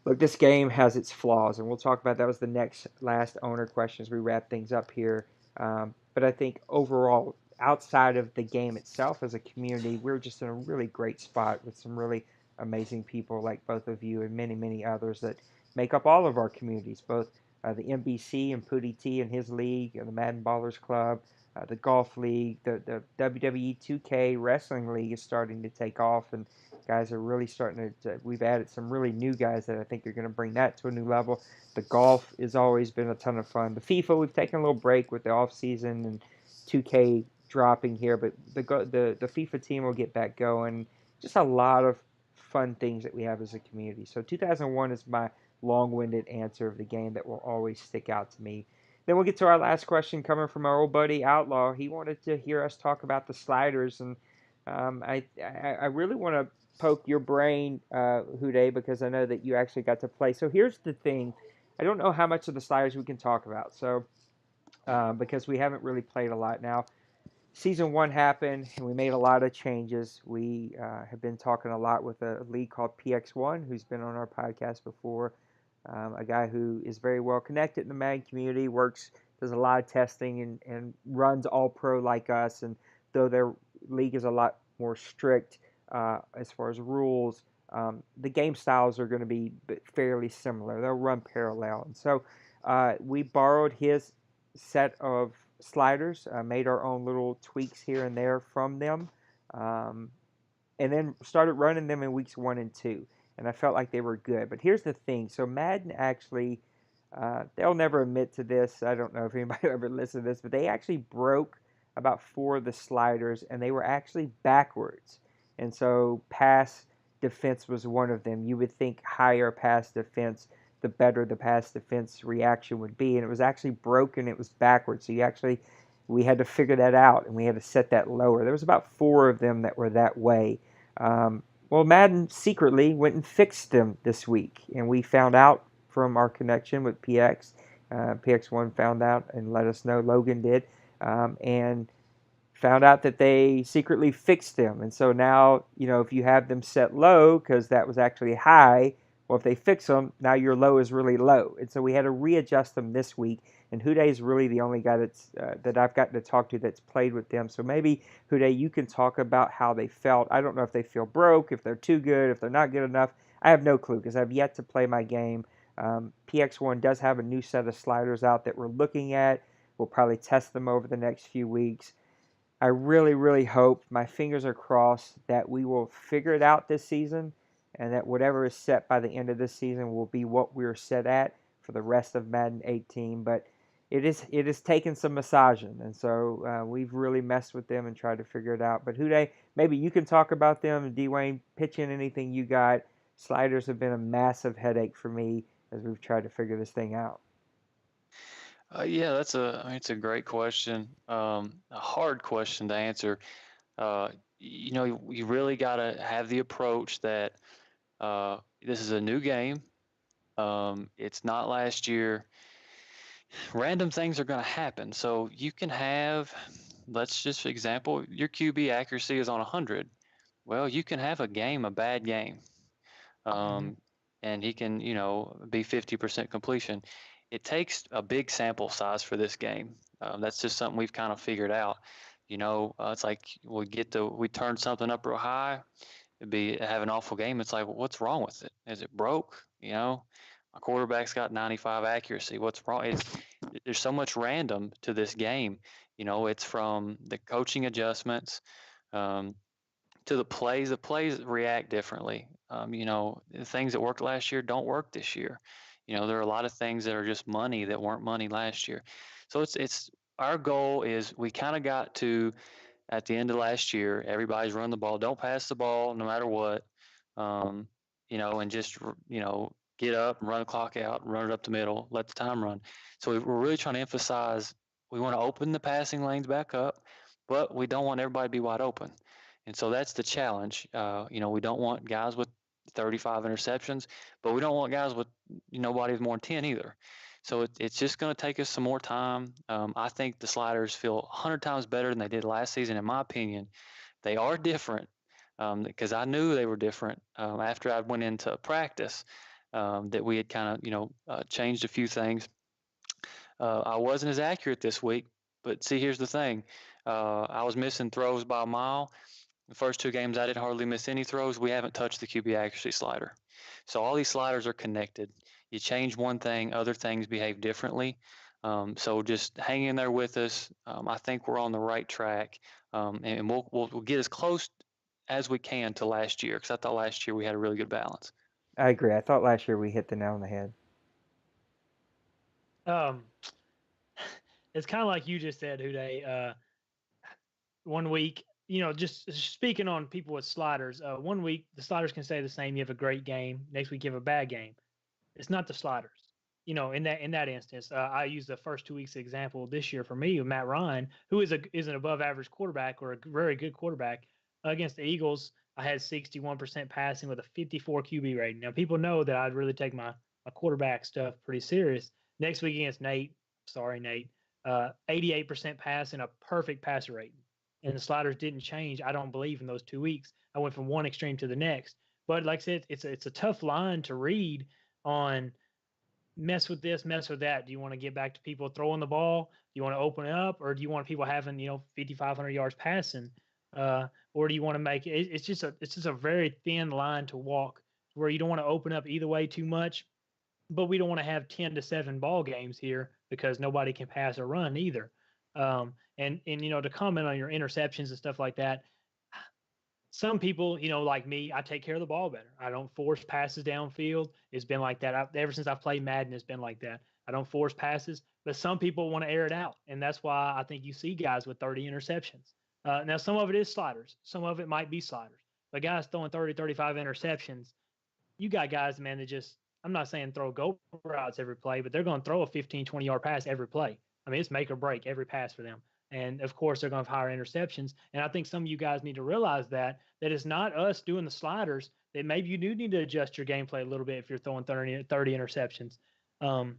look, this game has its flaws, and we'll talk about that. Was the next last owner question as we wrap things up here. But I think overall, outside of the game itself as a community, we're just in a really great spot with some really amazing people like both of you and many, many others that make up all of our communities, both the NBC and Pootie T and his league, the Madden Ballers Club, the Golf League, the WWE 2K Wrestling League is starting to take off, and guys are really starting we've added some really new guys that I think are going to bring that to a new level. The golf has always been a ton of fun. The FIFA, we've taken a little break with the off season and 2K dropping here, but the FIFA team will get back going. Just a lot of fun things that we have as a community. So 2001 is my long-winded answer of the game that will always stick out to me. Then we'll get to our last question coming from our old buddy Outlaw. He wanted to hear us talk about the sliders, and I really want to poke your brain, Hude, because I know that you actually got to play. So here's the thing. I don't know how much of the sliders we can talk about, so because we haven't really played a lot now. Season 1 happened, and we made a lot of changes. We have been talking a lot with a league called PX1, who's been on our podcast before, a guy who is very well connected in the Madden community, does a lot of testing, and runs all pro like us. And though their league is a lot more strict as far as rules, the game styles are going to be fairly similar. They'll run parallel. And so we borrowed his set of sliders, made our own little tweaks here and there from them, and then started running them in weeks 1 and 2. And I felt like they were good. But here's the thing. So Madden actually, they'll never admit to this. I don't know if anybody will ever listen to this, but they actually broke about 4 of the sliders, and they were actually backwards. And so pass defense was one of them. You would think higher pass defense, the better the pass defense reaction would be. And it was actually broken. It was backwards. So we had to figure that out, and we had to set that lower. There was about 4 of them that were that way. Well, Madden secretly went and fixed them this week, and we found out from our connection with PX. PX1 found out and let us know, Logan did, and found out that they secretly fixed them. And so now, if you have them set low, because that was actually high, well, if they fix them, now your low is really low. And so we had to readjust them this week. And Hude is really the only guy that I've gotten to talk to that's played with them. So maybe, Hude, you can talk about how they felt. I don't know if they feel broke, if they're too good, if they're not good enough. I have no clue because I've yet to play my game. PX1 does have a new set of sliders out that we're looking at. We'll probably test them over the next few weeks. I really, really hope, my fingers are crossed, that we will figure it out this season and that whatever is set by the end of this season will be what we're set at for the rest of Madden 18. But it is taking some massaging, and so we've really messed with them and tried to figure it out. But Huday, maybe you can talk about them, and Dwayne, pitch in anything you got. Sliders have been a massive headache for me as we've tried to figure this thing out. Yeah, it's a great question. A hard question to answer. You really got to have the approach that this is a new game. It's not last year. Random things are going to happen. So you can have, let's just for example, your QB accuracy is on 100. Well, you can have a bad game. Mhm. And he can, be 50% completion. It takes a big sample size for this game. That's just something we've kind of figured out. It's like we turn something up real high, have an awful game. It's like, well, what's wrong with it? Is it broke? My quarterback's got 95 accuracy. What's wrong? There's so much random to this game. It's from the coaching adjustments. To the plays. The plays react differently. The things that worked last year don't work this year. There are a lot of things that are just money that weren't money last year. So it's our goal is we kind of got to at the end of last year, everybody's running the ball. Don't pass the ball no matter what. And just get up and run the clock out, run it up the middle, let the time run. So we're really trying to emphasize we want to open the passing lanes back up, but we don't want everybody to be wide open. And so that's the challenge. We don't want guys with 35 interceptions, but we don't want guys with nobody with more than 10 either. So it's just going to take us some more time. I think the sliders feel 100 times better than they did last season, in my opinion. They are different because I knew they were different after I went into practice that we had kind of, changed a few things. I wasn't as accurate this week, but see, here's the thing. I was missing throws by a mile. The first two games, I didn't hardly miss any throws. We haven't touched the QB accuracy slider. So all these sliders are connected. You change one thing, other things behave differently. So just hang in there with us. I think we're on the right track, and we'll get as close as we can to last year because I thought last year we had a really good balance. I agree. I thought last year we hit the nail on the head. Um, it's kind of like you just said, Huday. 1 week, just speaking on people with sliders. 1 week the sliders can stay the same. You have a great game. Next week you have a bad game. It's not the sliders. In that instance, I use the first 2 weeks example this year for me with Matt Ryan, who is an above average quarterback or a very good quarterback. Against the Eagles, I had 61% passing with a 54 QB rating. Now people know that I'd really take my quarterback stuff pretty serious. Next week against Nate, sorry Nate, 88% pass and a perfect passer rating. And the sliders didn't change. I don't believe in those 2 weeks. I went from one extreme to the next. But like I said, it's a tough line to read on mess with this, mess with that. Do you want to get back to people throwing the ball? Do you want to open it up, or do you want people having 5,500 yards passing, or do you want to make it? It's just a very thin line to walk where you don't want to open up either way too much, but we don't want to have 10-7 ball games here because nobody can pass or run either. And to comment on your interceptions and stuff like that, some people, like me, I take care of the ball better. I don't force passes downfield. It's been like that ever since I've played Madden. It's been like that. I don't force passes, but some people want to air it out, and that's why I think you see guys with 30 interceptions. Now, some of it is sliders. Some of it might be sliders. But guys throwing 30, 35 interceptions, you got guys, man, that just, I'm not saying throw go routes every play, but they're going to throw a 15, 20-yard pass every play. I mean, it's make or break every pass for them. And of course, they're going to have higher interceptions. And I think some of you guys need to realize that it's not us doing the sliders, that maybe you do need to adjust your gameplay a little bit if you're throwing 30 interceptions. Um,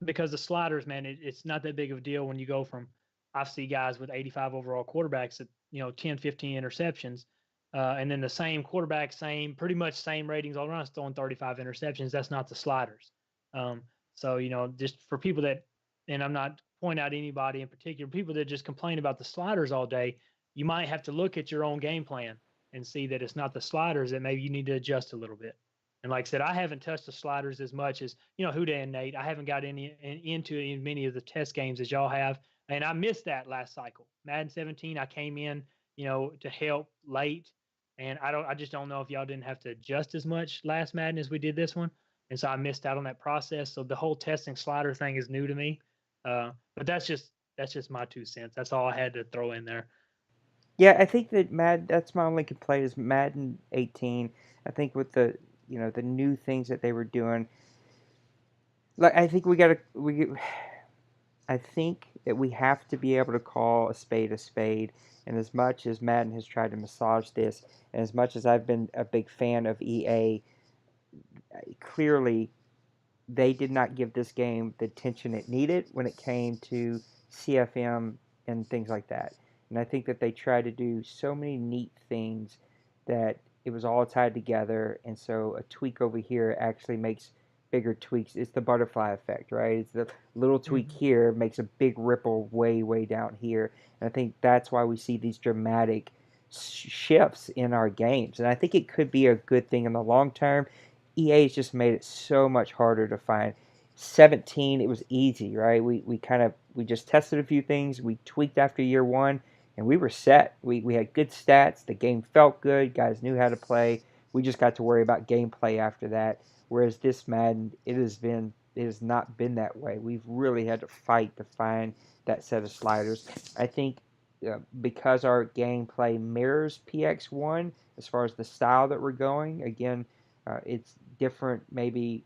because the sliders, man, it's not that big of a deal when you go from, I see guys with 85 overall quarterbacks at, 10, 15 interceptions. And then the same quarterback, pretty much same ratings all around, throwing 35 interceptions. That's not the sliders. So, just for people that, and I'm not pointing out anybody in particular, people that just complain about the sliders all day, you might have to look at your own game plan and see that it's not the sliders, that maybe you need to adjust a little bit. And like I said, I haven't touched the sliders as much as, Huda and Nate. I haven't got into many of the test games as y'all have. And I missed that last cycle. Madden 17, I came in, to help late, and I just don't know if y'all didn't have to adjust as much last Madden as we did this one, and so I missed out on that process. So the whole testing slider thing is new to me, but that's just my 2 cents. That's all I had to throw in there. Yeah, I think that that's my only complaint is Madden 18. I think with the new things that they were doing, like I think I think that we have to be able to call a spade a spade. And as much as Madden has tried to massage this, and as much as I've been a big fan of EA, clearly they did not give this game the attention it needed when it came to CFM and things like that. And I think that they tried to do so many neat things that it was all tied together. And so a tweak over here actually makes bigger tweaks. It's the butterfly effect, right? It's the little tweak Hmm. here makes a big ripple way, way down here. And I think that's why we see these dramatic shifts in our games. And I think it could be a good thing in the long term. EA's just made it so much harder to find. 17, it was easy, right? We just tested a few things. We tweaked after year one, and we were set. We had good stats. The game felt good. Guys knew how to play. We just got to worry about gameplay after that. Whereas this Madden, it has not been that way. We've really had to fight to find that set of sliders. I think because our gameplay mirrors PX1 as far as the style that we're going. Again, it's different maybe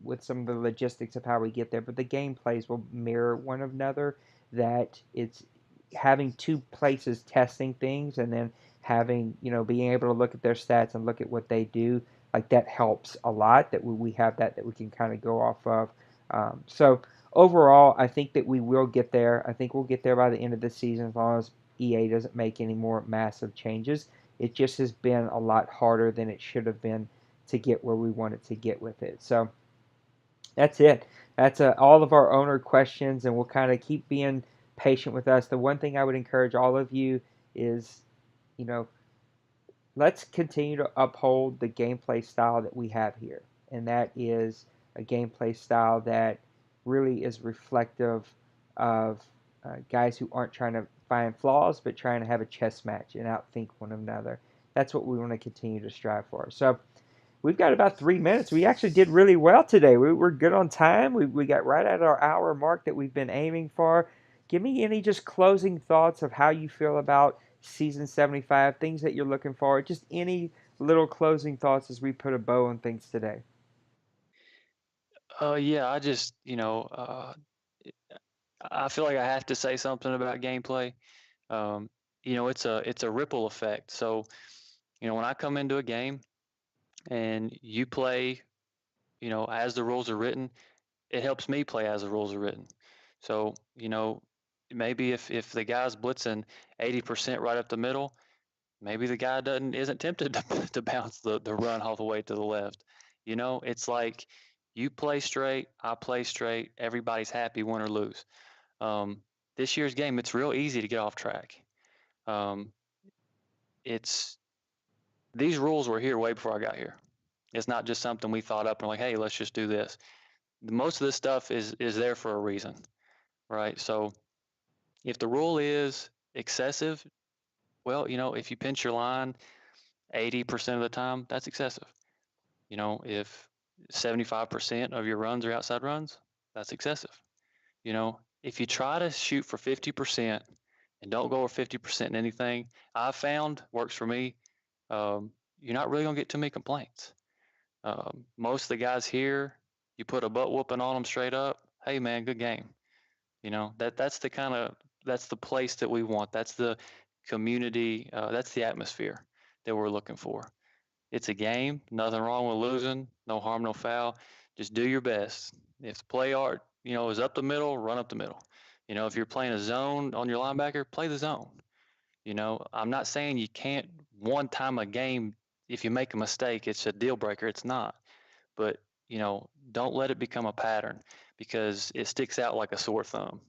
with some of the logistics of how we get there, but the gameplays will mirror one another. That it's having two places testing things and then having, being able to look at their stats and look at what they do, like that helps a lot that we have that we can kind of go off of. So overall, I think that we will get there. I think we'll get there by the end of the season as long as EA doesn't make any more massive changes. It just has been a lot harder than it should have been to get where we wanted to get with it. So that's it. That's all of our owner questions, and we'll kind of keep being patient with us. The one thing I would encourage all of you is, you know, let's continue to uphold the gameplay style that we have here, and that is a gameplay style that really is reflective of guys who aren't trying to find flaws, but trying to have a chess match and outthink one another. That's what we want to continue to strive for. So we've got about 3 minutes. We actually did really well today. We're good on time. We got right at our hour mark that we've been aiming for. Give me any just closing thoughts of how you feel about season 75, things that you're looking for. Just any little closing thoughts as we put a bow on things today. Yeah, I just, I feel like I have to say something about gameplay. Um, it's a ripple effect. So, when I come into a game and you play, as the rules are written, it helps me play as the rules are written. So, maybe if the guy's blitzing 80% right up the middle, maybe the guy doesn't isn't tempted to, to bounce the run all the way to the left. It's like you play straight, I play straight, everybody's happy, win or lose. Um, this year's game, it's real easy to get off track. Um, it's these rules were here way before I got here. It's not just something we thought up and like, hey, let's just do this. Most of this stuff is there for a reason, right? So if the rule is excessive, well, if you pinch your line 80% of the time, that's excessive. If 75% of your runs are outside runs, that's excessive. If you try to shoot for 50% and don't go over 50% in anything, I've found works for me. You're not really gonna get too many complaints. Most of the guys here, you put a butt whooping on them straight up. Hey man, good game. That's the place that we want. That's the community. That's the atmosphere that we're looking for. It's a game. Nothing wrong with losing. No harm, no foul. Just do your best. If the play art, is up the middle, run up the middle. If you're playing a zone on your linebacker, play the zone. I'm not saying you can't one time a game. If you make a mistake, it's a deal breaker. It's not. But don't let it become a pattern because it sticks out like a sore thumb.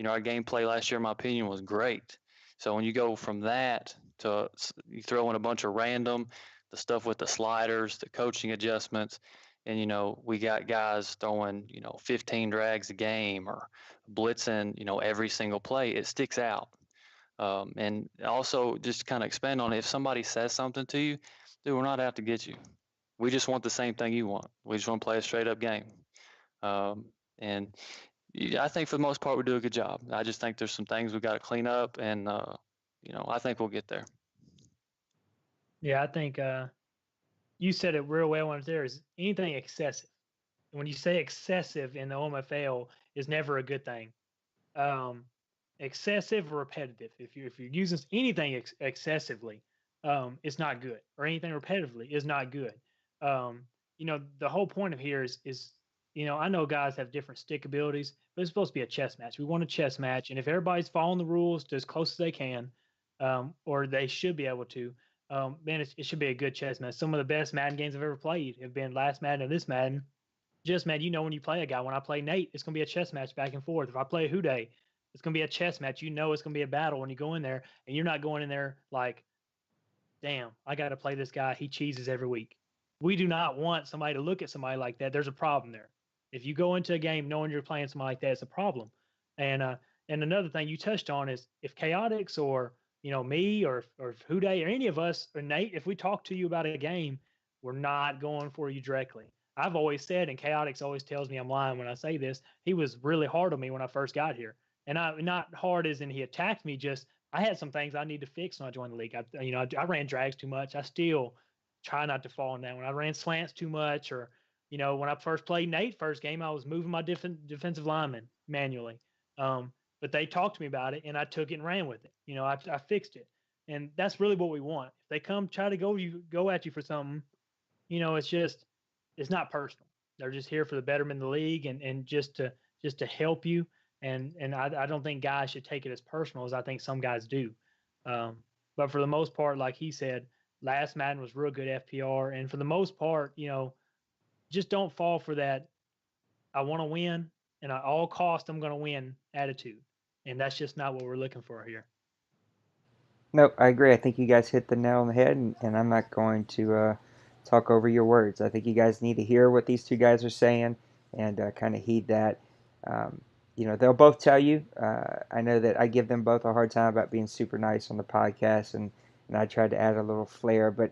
Our gameplay last year, in my opinion, was great. So when you go from that to you throw in a bunch of random, the stuff with the sliders, the coaching adjustments, and we got guys throwing 15 drags a game or blitzing every single play, it sticks out. And also, just kind of expand on it, if somebody says something to you, dude, we're not out to get you. We just want the same thing you want. We just want to play a straight up game. And I think for the most part we do a good job. I just think there's some things we got to clean up, and I think we'll get there. Yeah, I think you said it real well when there is anything excessive. When you say excessive in the OMFL is never a good thing. Um, excessive or repetitive. If you're using anything excessively, it's not good, or anything repetitively is not good. Um, the whole point of here is I know guys have different stick abilities, but it's supposed to be a chess match. We want a chess match, and if everybody's following the rules to as close as they can, or they should be able to, man, it should be a good chess match. Some of the best Madden games I've ever played have been last Madden and this Madden. Just man, when you play a guy, when I play Nate, it's gonna be a chess match back and forth. If I play Houday, it's gonna be a chess match. It's gonna be a battle when you go in there, and you're not going in there like, damn, I got to play this guy. He cheeses every week. We do not want somebody to look at somebody like that. There's a problem there. If you go into a game knowing you're playing somebody like that, it's a problem. And another thing you touched on is if Chaotix or me or Houday or any of us or Nate, if we talk to you about a game, we're not going for you directly. I've always said, and Chaotix always tells me I'm lying when I say this. He was really hard on me when I first got here, and not hard as in he attacked me. Just I had some things I need to fix when I joined the league. I ran drags too much. I still try not to fall in that. When I ran slants too much, or when I first played Nate first game, I was moving my defensive lineman manually. But they talked to me about it, and I took it and ran with it. I fixed it, and that's really what we want. If they come try to go at you for something, it's not personal. They're just here for the betterment of the league and just to help you. And I don't think guys should take it as personal as I think some guys do. But for the most part, like he said, last Madden was real good FPR, and for the most part, just don't fall for that. I want to win, and at all cost, I'm going to win attitude, and that's just not what we're looking for here. No, I agree. I think you guys hit the nail on the head, and I'm not going to talk over your words. I think you guys need to hear what these two guys are saying and kind of heed that. Um, they'll both tell you. I know that I give them both a hard time about being super nice on the podcast, and I tried to add a little flair, but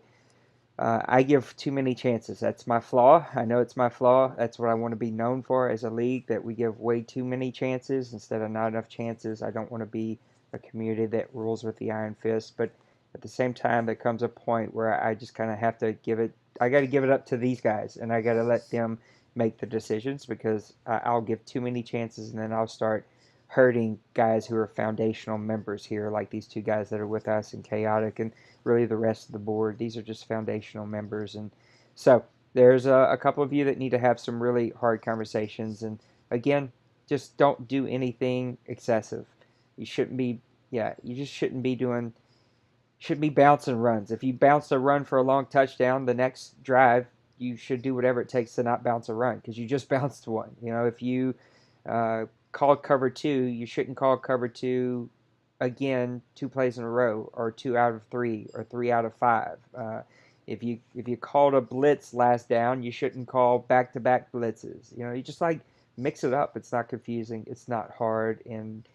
I give too many chances. That's my flaw. I know it's my flaw. That's what I want to be known for as a league, that we give way too many chances instead of not enough chances. I don't want to be a community that rules with the iron fist. But at the same time, there comes a point where I just kind of have to give it, I got to give it up to these guys, and I got to let them make the decisions, because I'll give too many chances, and then I'll start hurting guys who are foundational members here, like these two guys that are with us in Chaotic, and really the rest of the board. These are just foundational members. And so there's a couple of you that need to have some really hard conversations. And again, just don't do anything excessive. You shouldn't be, you just shouldn't be bouncing runs. If you bounce a run for a long touchdown, the next drive, you should do whatever it takes to not bounce a run, because you just bounced one. If you called cover two, you shouldn't call cover two again 2 plays in a row, or 2 out of 3, or 3 out of 5. If you called a blitz last down, you shouldn't call back-to-back blitzes. You just like mix it up. It's not confusing. It's not hard. And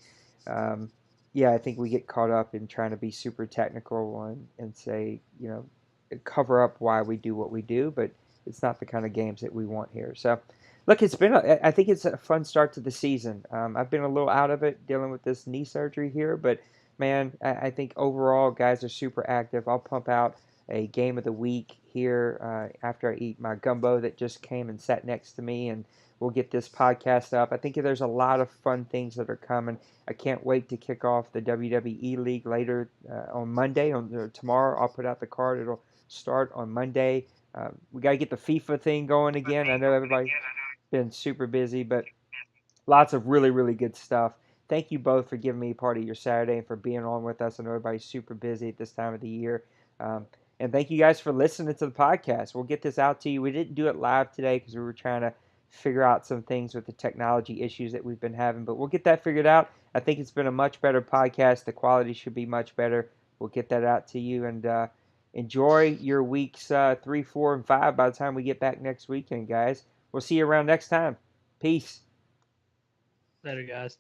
I think we get caught up in trying to be super technical and say, cover up why we do what we do, but it's not the kind of games that we want here. So, look, I think it's a fun start to the season. I've been a little out of it dealing with this knee surgery here, but man, I think overall guys are super active. I'll pump out a game of the week here after I eat my gumbo that just came and sat next to me, and we'll get this podcast up. I think there's a lot of fun things that are coming. I can't wait to kick off the WWE League later on Monday. Tomorrow, I'll put out the card. It'll start on Monday. We got to get the FIFA thing going again. I know everybody's been super busy, but lots of really, really good stuff. Thank you both for giving me part of your Saturday and for being on with us. I know everybody's super busy at this time of the year. And thank you guys for listening to the podcast. We'll get this out to you. We didn't do it live today because we were trying to figure out some things with the technology issues that we've been having, but we'll get that figured out. I think it's been a much better podcast. The quality should be much better. We'll get that out to you. And Enjoy your weeks 3, 4, and 5 by the time we get back next weekend, guys. We'll see you around next time. Peace. Later, guys.